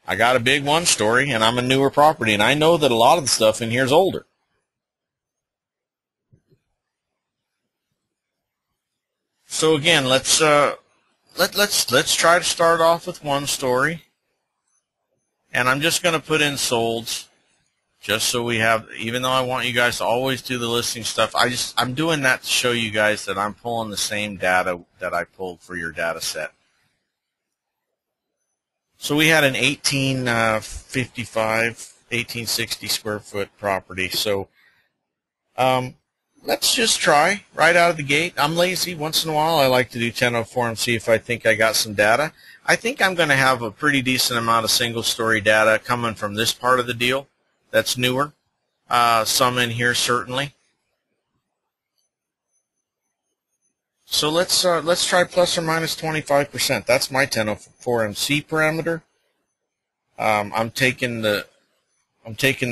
I got a big one-story, and I'm a newer property, and I know that a lot of the stuff in here is older. So again, let's try to start off with one story, and I'm just going to put in solds. Just so we have, even though I want you guys to always do the listing stuff, I'm doing that to show you guys that I'm pulling the same data that I pulled for your data set. So we had an 1860 square foot property. So let's just try right out of the gate. I'm lazy. Once in a while, I like to do 1004 and see if I think I got some data. I think I'm going to have a pretty decent amount of single-story data coming from this part of the deal. That's newer. Some in here certainly. So let's try plus or minus 25%. That's my 1004MC parameter. I'm taking the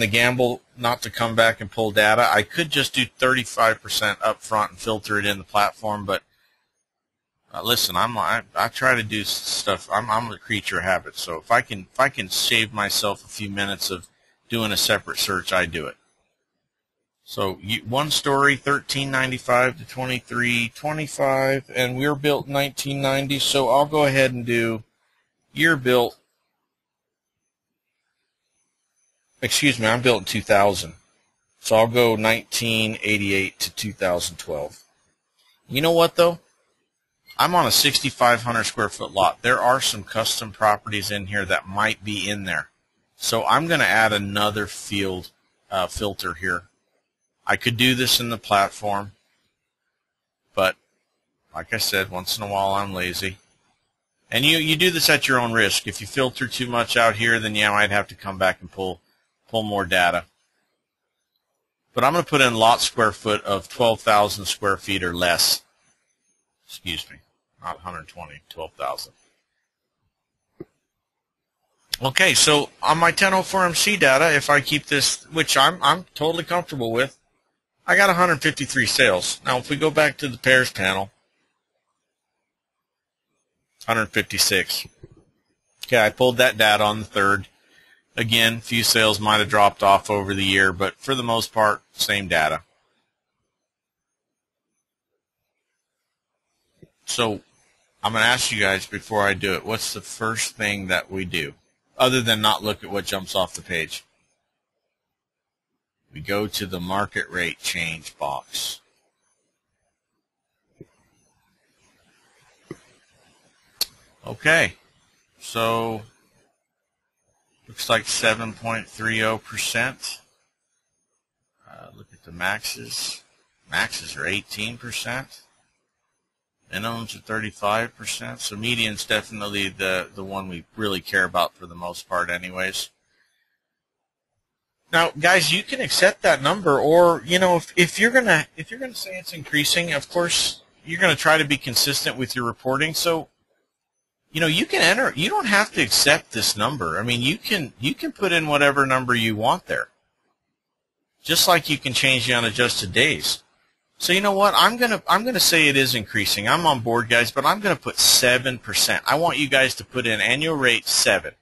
gamble not to come back and pull data. I could just do 35% up front and filter it in the platform, but listen, I try to do stuff. I'm a creature of habit. So if I can save myself a few minutes of doing a separate search, I do it. So one story, 1395 to 2325, and we were built in 1990. So I'll go ahead and do year built. Excuse me, I'm built in 2000. So I'll go 1988 to 2012. You know what though? I'm on a 6,500 square foot lot. There are some custom properties in here that might be in there. So I'm going to add another field filter here. I could do this in the platform, but like I said, once in a while I'm lazy. And you do this at your own risk. If you filter too much out here, then yeah, I might have to come back and pull more data. But I'm going to put in lot square foot of 12,000 square feet or less. Excuse me, not 120, 12,000. Okay, so on my 1004MC data, if I keep this, which I'm totally comfortable with, I got 153 sales. Now, if we go back to the pairs panel, 156. Okay, I pulled that data on the 3rd. Again, few sales might have dropped off over the year, but for the most part, same data. So, I'm going to ask you guys before I do it, what's the first thing that we do, other than not look at what jumps off the page? We go to the market rate change box. Okay, so looks like 7.30%. Look at the maxes. Maxes are 18%. Minimums are 35%. So median's definitely the one we really care about for the most part anyways. Now, guys, you can accept that number, or if you're gonna say it's increasing, of course you're gonna try to be consistent with your reporting. So, you can enter. You don't have to accept this number. I mean, you can put in whatever number you want there, just like you can change the unadjusted days. So you know what? I'm gonna say it is increasing. I'm on board, guys, but I'm gonna put 7%. I want you guys to put in annual rate 7.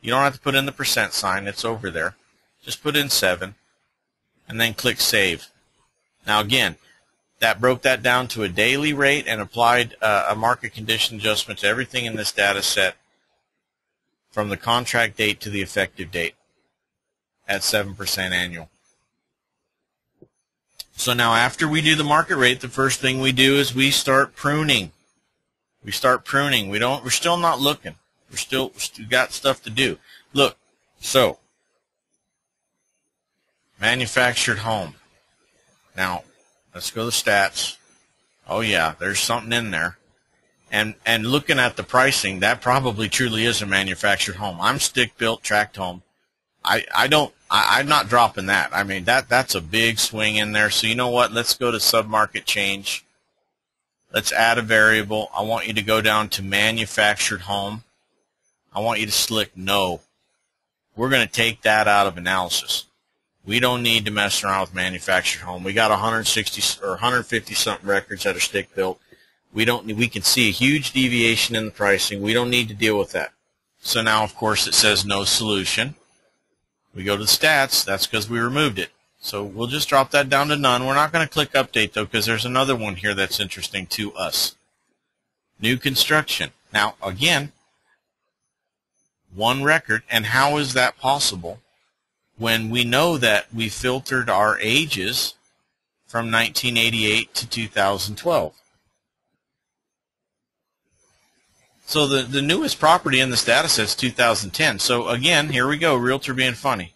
You don't have to put in the percent sign. It's over there. Just put in 7, and then click Save. Now again, that broke that down to a daily rate and applied a market condition adjustment to everything in this data set from the contract date to the effective date at 7% annual. So now after we do the market rate, the first thing we do is we start pruning. We start pruning. We're still not looking. We still got stuff to do. Look, so manufactured home. Now, let's go to stats. Oh yeah, there's something in there. And looking at the pricing, that probably truly is a manufactured home. I'm stick-built, tract home. I'm not dropping that. I mean, that's a big swing in there. So you know what? Let's go to submarket change. Let's add a variable. I want you to go down to manufactured home. I want you to select no. We're going to take that out of analysis. We don't need to mess around with manufactured home. We got 160 or 150 something records that are stick built. We can see a huge deviation in the pricing. We don't need to deal with that. So now, of course, it says no solution. We go to the stats. That's because we removed it. So we'll just drop that down to none. We're not going to click update though, because there's another one here that's interesting to us. New construction. Now again, one record. And how is that possible when we know that we filtered our ages from 1988 to 2012? So the newest property in this data set is 2010. So again, here we go, realtor being funny.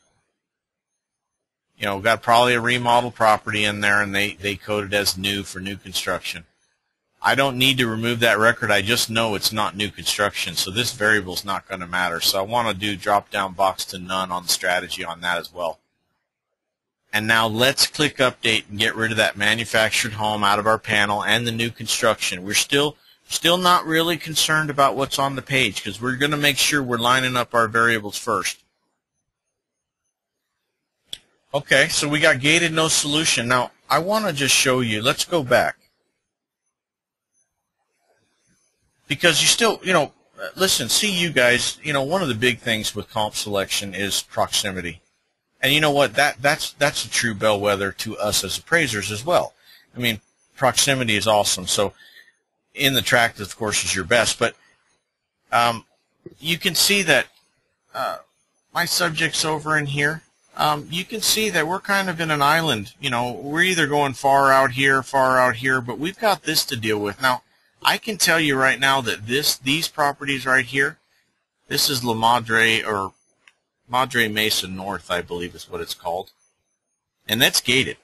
Got probably a remodel property in there, and they coded as new for new construction. I don't need to remove that record. I just know it's not new construction, so this variable is not going to matter. So I want to do drop-down box to none on the strategy on that as well. And now let's click update and get rid of that manufactured home out of our panel and the new construction. We're still not really concerned about what's on the page because we're going to make sure we're lining up our variables first. Okay, so we got gated no solution. Now, I want to just show you. Let's go back. Because you still, listen, see you guys, one of the big things with comp selection is proximity. And you know what? That's a true bellwether to us as appraisers as well. I mean, proximity is awesome. So in the tract, of course, is your best. But you can see that my subject's over in here. You can see that we're kind of in an island. You know, we're either going far out here, but we've got this to deal with. Now, I can tell you right now that these properties right here, this is La Madre, or Madre Mesa North, I believe is what it's called. And that's gated.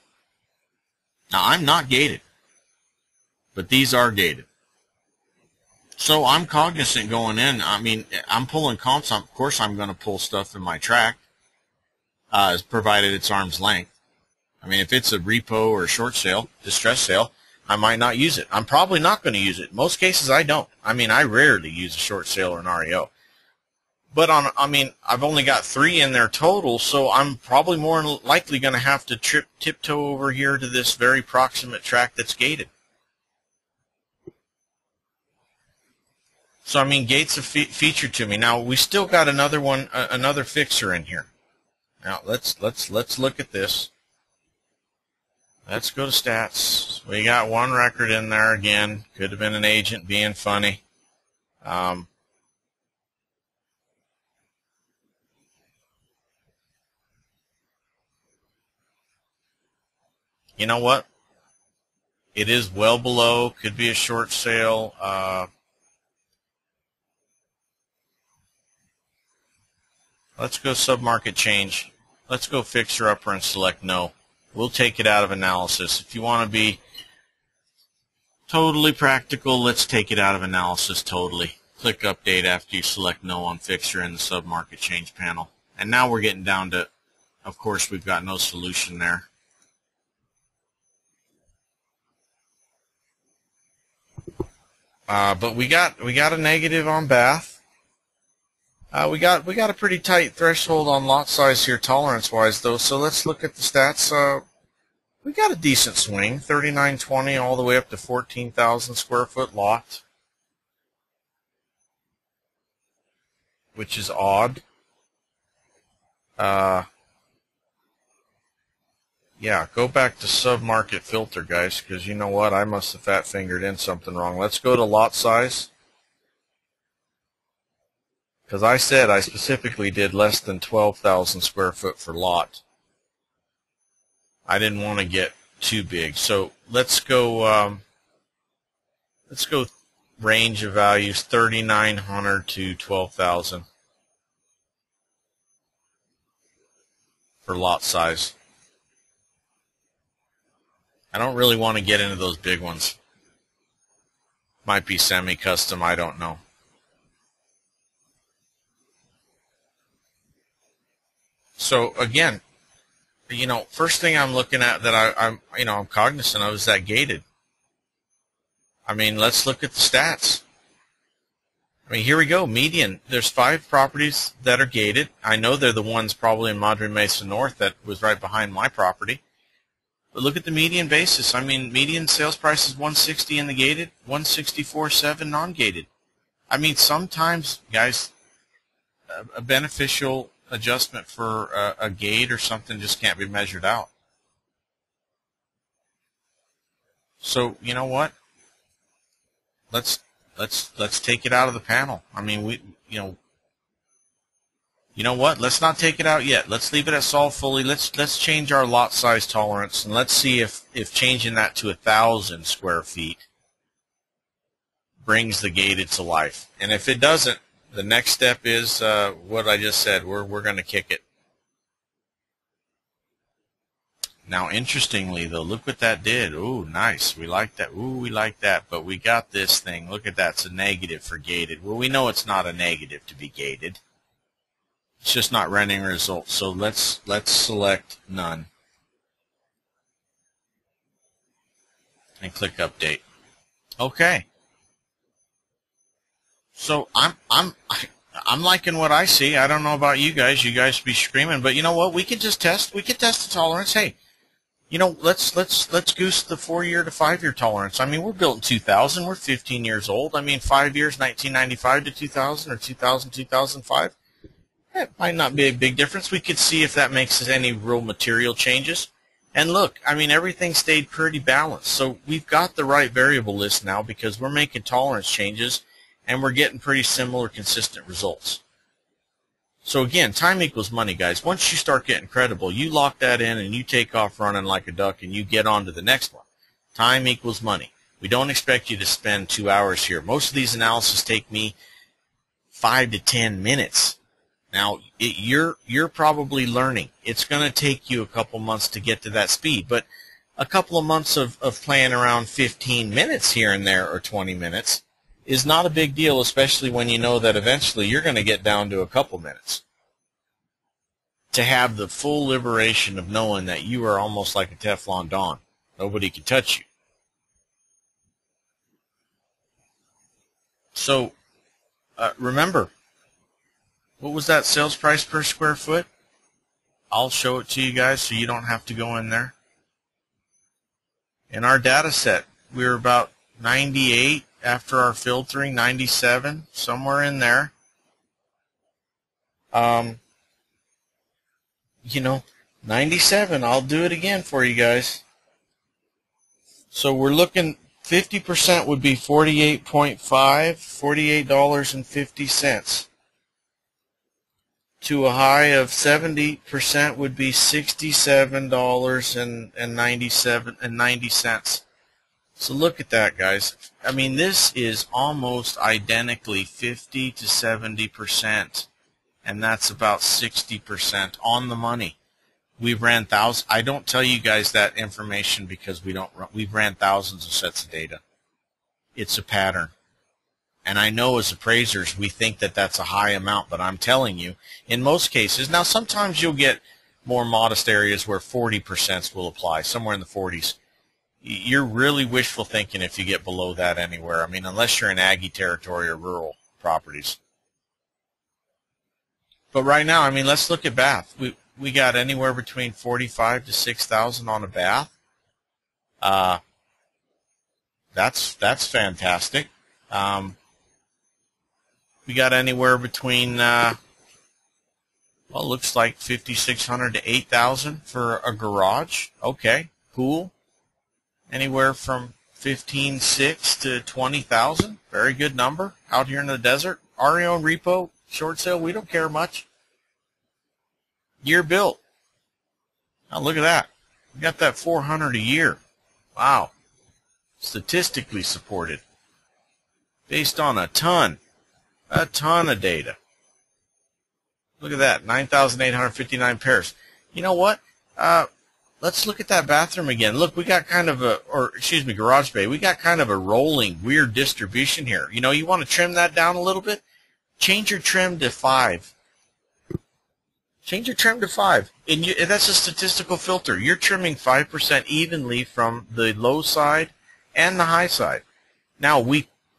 Now, I'm not gated, but these are gated. So I'm cognizant going in. I mean, I'm pulling comps. Of course, I'm going to pull stuff in my tract, provided it's arm's length. I mean, if it's a repo or a short sale, distress sale, I might not use it. I'm probably not going to use it. In most cases, I don't. I mean, I rarely use a short sale or an REO. But I've only got 3 in there total, so I'm probably more likely going to have to tiptoe over here to this very proximate tract that's gated. So, I mean, gate's a feature to me. Now, we still got another one, another fixer in here. Now, let's look at this. Let's go to stats. We got 1 record in there again. Could have been an agent being funny. You know what? It is well below. Could be a short sale. Let's go submarket change. Let's go fixer upper and select no. We'll take it out of analysis. If you want to be totally practical, let's take it out of analysis totally. Click update after you select no on fixer in the submarket change panel. And now we're getting down to, of course, we've got no solution there. But we got a negative on Bath. We got a pretty tight threshold on lot size here, tolerance-wise, though. So let's look at the stats. We got a decent swing, 3920 all the way up to 14,000 square foot lot, which is odd. Yeah, go back to submarket filter, guys, because you know what? I must have fat-fingered in something wrong. Let's go to lot size. Because I said I specifically did less than 12,000 square foot for lot. I didn't want to get too big. So let's go range of values 3,900 to 12,000 for lot size. I don't really want to get into those big ones. Might be semi-custom, I don't know. So again, you know, first thing I'm looking at that I'm cognizant of is that gated. I mean, let's look at the stats. I mean, here we go, median. There's 5 properties that are gated. I know they're the ones probably in Madre Mesa North that was right behind my property. But look at the median basis. I mean, median sales price is 160 in the gated, 164.7 non-gated. I mean, sometimes, guys, a beneficial adjustment for a gate or something just can't be measured out. So you know what? Let's take it out of the panel. I mean, you know what? Let's not take it out yet. Let's leave it at solve fully. Let's change our lot size tolerance, and let's see if changing that to 1,000 square feet brings the gated to life. And if it doesn't, the next step is what I just said. We're going to kick it. Now, interestingly, though, look what that did. Ooh, nice. We like that. Ooh, we like that. But we got this thing. Look at that. It's a negative for gated. Well, we know it's not a negative to be gated. It's just not rendering results. So let's select none and click update. Okay. So I'm liking what I see. I don't know about you guys. You guys be screaming, but you know what? We can just test. We can test the tolerance. Hey, you know, let's goose the 4-year to 5-year tolerance. I mean, we're built in 2000. We're 15 years old. I mean, 5 years, 1995 to 2000, or 2000 2005. It might not be a big difference. We could see if that makes any real material changes. And look, I mean, everything stayed pretty balanced. So we've got the right variable list now because we're making tolerance changes and we're getting pretty similar, consistent results. So again, time equals money, guys. Once you start getting credible, you lock that in and you take off running like a duck and you get on to the next one. Time equals money. We don't expect you to spend 2 hours here. Most of these analyses take me 5 to 10 minutes. Now, you're probably learning. It's going to take you a couple months to get to that speed, but a couple of months of playing around 15 minutes here and there or 20 minutes is not a big deal, especially when you know that eventually you're going to get down to a couple minutes. To have the full liberation of knowing that you are almost like a Teflon Don. Nobody can touch you. So, remember, what was that sales price per square foot? I'll show it to you guys so you don't have to go in there. In our data set, we were about 98 after our filtering, 97, somewhere in there. You know, 97, I'll do it again for you guys. So we're looking, 50% would be 48.5, $48.50. To a high of 70% would be $67.90. So look at that, guys. I mean, this is almost identically 50 to 70%, and that's about 60% on the money. We've ran thousands. I don't tell you guys that information because we've ran thousands of sets of data. It's a pattern. And I know as appraisers we think that that's a high amount, but I'm telling you, in most cases, now sometimes you'll get more modest areas where 40% will apply, somewhere in the 40s. You're really wishful thinking if you get below that anywhere. I mean, unless you're in Aggie territory or rural properties. But right now, I mean, let's look at Bath. We got anywhere between 45 to 6,000 on a Bath. That's fantastic. We got anywhere between, well, looks like 5,600 to 8,000 for a garage. Okay, cool. Anywhere from 15,600 to 20,000. Very good number out here in the desert. REO and repo, short sale, we don't care much. Year built. Now look at that. We got that 400 a year. Wow. Statistically supported. Based on a ton of data. Look at that, 9,859 pairs. You know what? Let's look at that bathroom again. Look, we got kind of garage bay. We got kind of a rolling, weird distribution here. You know, you want to trim that down a little bit? Change your trim to 5. Change your trim to 5. And that's a statistical filter. You're trimming 5% evenly from the low side and the high side. Now,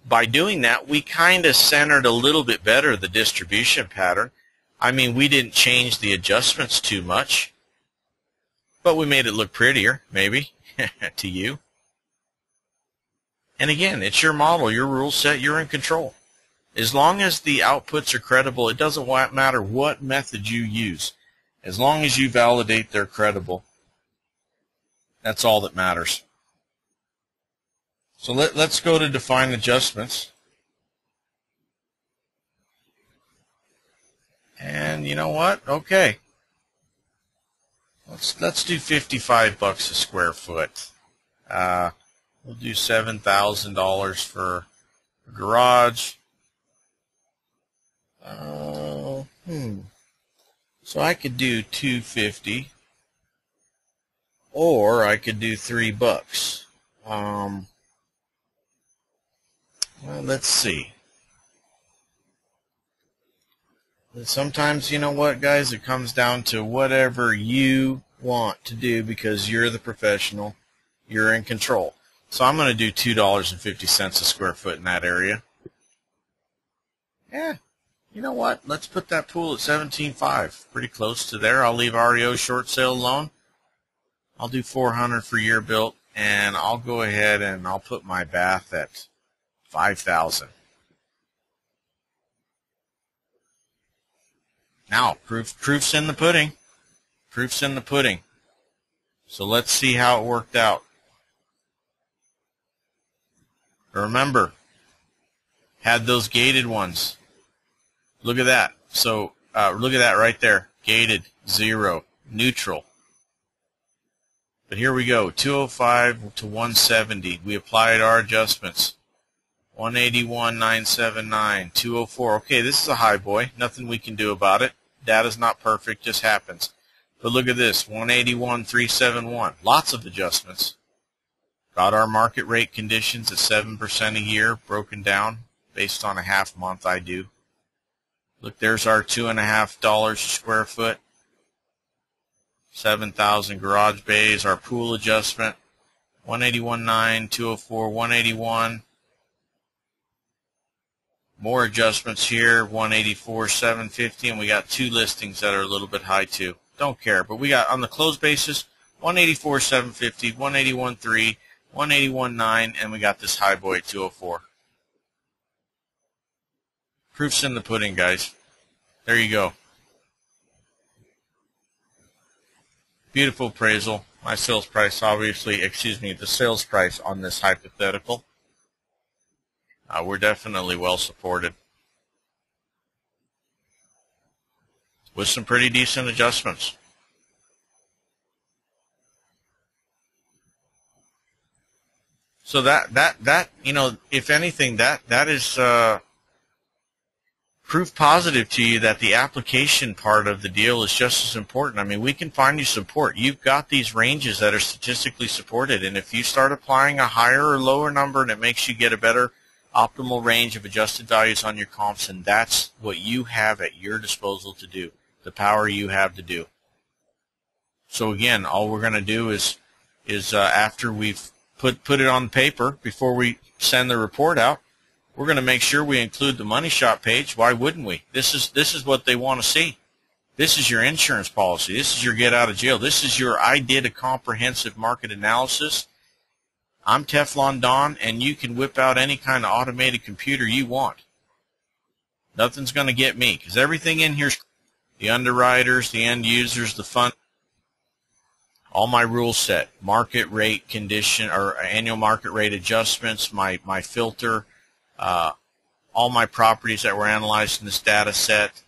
by doing that, we kind of centered a little bit better the distribution pattern. I mean, we didn't change the adjustments too much, but we made it look prettier, maybe, to you. And again, it's your model, your rule set, you're in control. As long as the outputs are credible, it doesn't matter what method you use. As long as you validate they're credible, that's all that matters. So let's go to define adjustments. And you know what? Okay. Let's do $55 a square foot. We'll do $7,000 for a garage. So I could do $250, or I could do $3. Well, let's see. Sometimes, you know what, guys, it comes down to whatever you want to do because you're the professional, you're in control. So I'm going to do $2.50 a square foot in that area. Yeah, you know what, let's put that pool at $17.5, pretty close to there. I'll leave REO short sale alone. I'll do $400 for year built, and I'll go ahead and I'll put my bath at $5,000. Now, proof's in the pudding. Proof's in the pudding. So let's see how it worked out. Remember, had those gated ones. Look at that. So look at that right there. Gated, 0, neutral. But here we go, 205 to 170. We applied our adjustments. 181,979, 204. Okay, this is a high boy. Nothing we can do about it. Data's not perfect, just happens. But look at this, 181,371. Lots of adjustments. Got our market rate conditions at 7% a year, broken down based on a half month I do. Look, there's our $2.50 a square foot. 7,000 garage bays, our pool adjustment, 181.9, 204, 181. More adjustments here, 184, 750, and we got 2 listings that are a little bit high too. Don't care, but we got on the close basis, 184, 750, 181.3, 181.9, and we got this high boy at 204. Proof's in the pudding, guys. There you go. Beautiful appraisal. My sales price, obviously, the sales price on this hypothetical. We're definitely well supported with some pretty decent adjustments. So that you know, if anything, that is proof positive to you that the application part of the deal is just as important. I mean, we can find you support. You've got these ranges that are statistically supported, and if you start applying a higher or lower number and it makes you get a better optimal range of adjusted values on your comps, and that's what you have at your disposal to do, the power you have to do. So again, all we're going to do is after we've put it on paper, before we send the report out, we're going to make sure we include the money shot page. Why wouldn't we? This is what they want to see. This is your insurance policy. This is your get out of jail. This is your I did a comprehensive market analysis. I'm Teflon Don, and you can whip out any kind of automated computer you want. Nothing's going to get me, because everything in here's the underwriters, the end users, the fund, all my rule set, market rate condition or annual market rate adjustments, my filter, all my properties that were analyzed in this data set,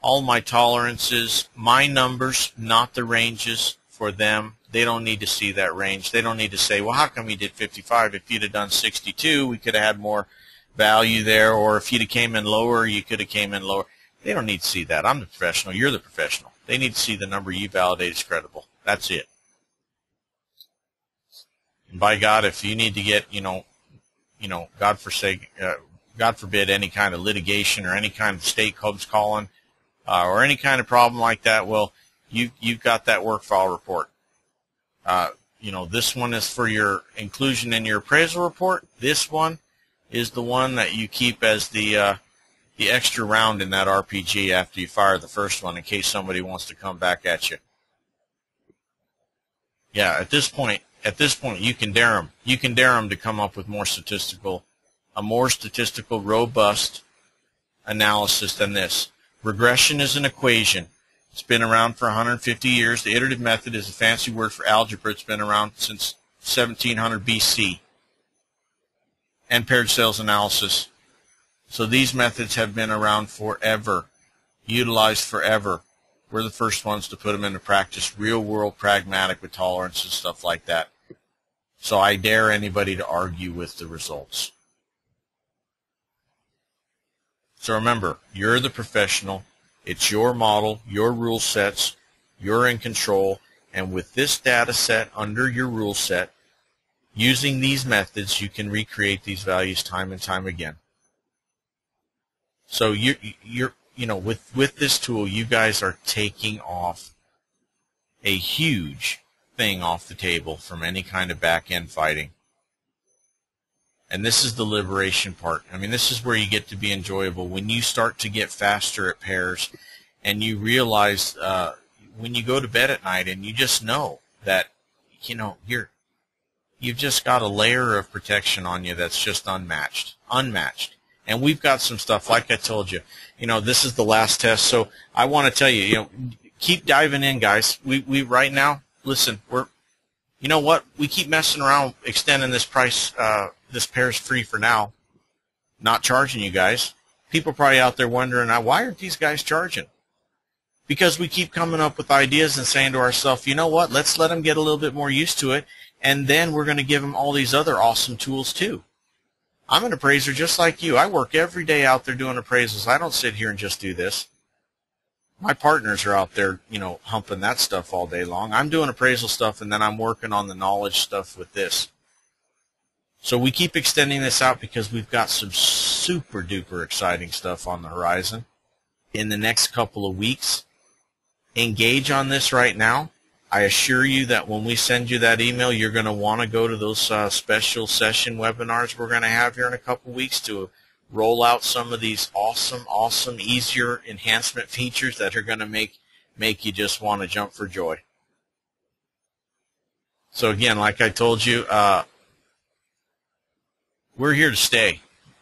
all my tolerances, my numbers, not the ranges for them. They don't need to see that range. They don't need to say, well, how come you did 55? If you'd have done 62, we could have had more value there, or if you'd have came in lower, you could have came in lower. They don't need to see that. I'm the professional. You're the professional. They need to see the number you validate is credible. That's it. And by God, if you need to get, God forbid, any kind of litigation or any kind of state comes calling, or any kind of problem like that, well, you've got that work file report. This one is for your inclusion in your appraisal report. This one is the one that you keep as the extra round in that RPG after you fire the first one, in case somebody wants to come back at you. Yeah, at this point, you can dare them. You can dare them to come up with a more statistical, robust analysis than this. Regression is an equation. It's been around for 150 years. The iterative method is a fancy word for algebra. It's been around since 1700 BC. And paired sales analysis. So these methods have been around forever, utilized forever. We're the first ones to put them into practice, real-world, pragmatic with tolerance and stuff like that. So I dare anybody to argue with the results. So remember, you're the professional. It's your model, your rule sets, you're in control, and with this data set under your rule set, using these methods, you can recreate these values time and time again. So with this tool, you guys are taking off a huge thing off the table from any kind of back-end fighting. And this is the liberation part. I mean, this is where you get to be enjoyable. When you start to get faster at pairs and you realize when you go to bed at night and you just know that, you've just got a layer of protection on you that's just unmatched. And we've got some stuff, like I told you. This is the last test, so I want to tell you, keep diving in, guys. We right now, listen, you know what? We keep messing around extending this price. This pair's free for now, not charging you guys. People probably out there wondering, why aren't these guys charging? Because we keep coming up with ideas and saying to ourselves, you know what? Let's let them get a little bit more used to it, and then we're going to give them all these other awesome tools too. I'm an appraiser just like you. I work every day out there doing appraisals. I don't sit here and just do this. My partners are out there, humping that stuff all day long. I'm doing appraisal stuff, and then I'm working on the knowledge stuff with this. So we keep extending this out because we've got some super duper exciting stuff on the horizon in the next couple of weeks. Engage on this right now. I assure you that when we send you that email, you're going to want to go to those special session webinars we're going to have here in a couple of weeks to roll out some of these awesome, easier enhancement features that are going to make you just want to jump for joy. So again, like I told you, we're here to stay.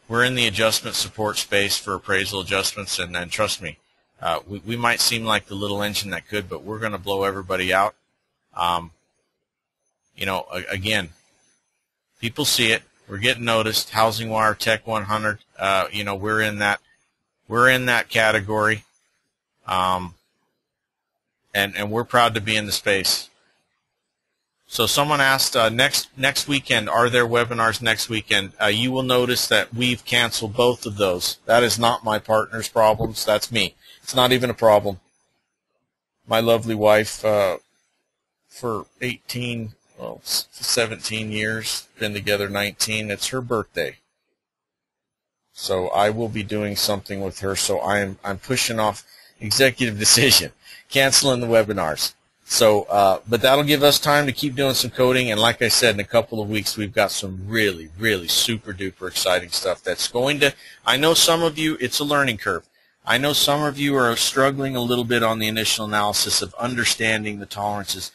We're in the adjustment support space for appraisal adjustments, and trust me, we might seem like the little engine that could, but we're going to blow everybody out. Again, people see it. We're getting noticed. HousingWire, Tech 100. We're in that category, and we're proud to be in the space. So someone asked, next weekend, are there webinars next weekend? You will notice that we've canceled both of those. That is not my partner's problems. That's me. It's not even a problem. My lovely wife, for 17 years, been together 19. It's her birthday. So I will be doing something with her. So I'm pushing off executive decision, canceling the webinars. So, but that'll give us time to keep doing some coding. And like I said, in a couple of weeks, we've got some really, really super duper exciting stuff that's going to, I know some of you, it's a learning curve. I know some of you are struggling a little bit on the initial analysis of understanding the tolerances,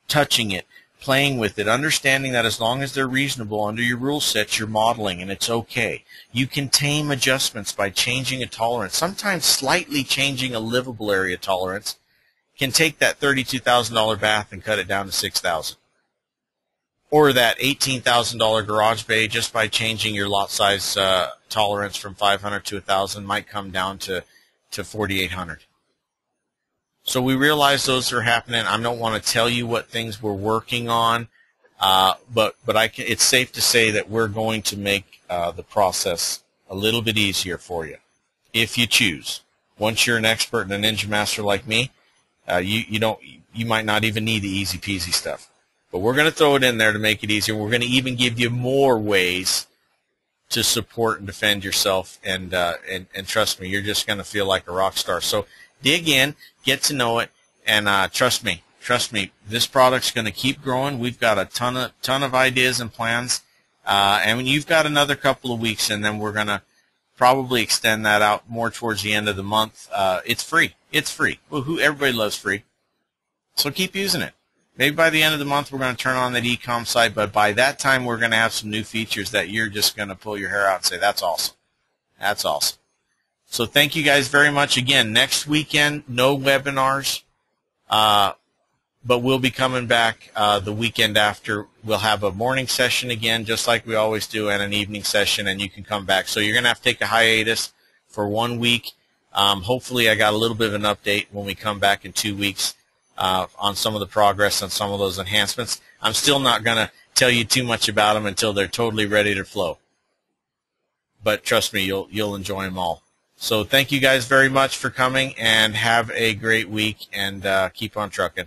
touching it, playing with it, understanding that as long as they're reasonable under your rule sets, you're modeling, and it's okay. You can tame adjustments by changing a tolerance. Sometimes slightly changing a livable area tolerance can take that $32,000 bath and cut it down to $6,000. Or that $18,000 garage bay, just by changing your lot size tolerance from 500 to 1,000 might come down to 4,800. So we realize those are happening. I don't want to tell you what things we're working on, but it's safe to say that we're going to make the process a little bit easier for you, if you choose. Once you're an expert and a ninja master like me, you might not even need the easy peasy stuff. But we're going to throw it in there to make it easier. We're going to even give you more ways to support and defend yourself, and trust me, you're just going to feel like a rock star. So dig in, get to know it, and trust me, this product's going to keep growing. We've got a ton of ideas and plans, and you've got another couple of weeks, and then we're going to probably extend that out more towards the end of the month. It's free. It's free. Well, everybody loves free, so keep using it. Maybe by the end of the month we're going to turn on that e-com site, but by that time we're going to have some new features that you're just going to pull your hair out and say, that's awesome. That's awesome. So thank you guys very much. Again, next weekend, no webinars, but we'll be coming back the weekend after. We'll have a morning session again, just like we always do, and an evening session, and you can come back. So you're going to have to take a hiatus for 1 week. Hopefully I got a little bit of an update when we come back in 2 weeks on some of the progress on some of those enhancements. I'm still not going to tell you too much about them until they're totally ready to flow. But trust me, you'll enjoy them all. So thank you guys very much for coming, and have a great week, and keep on trucking.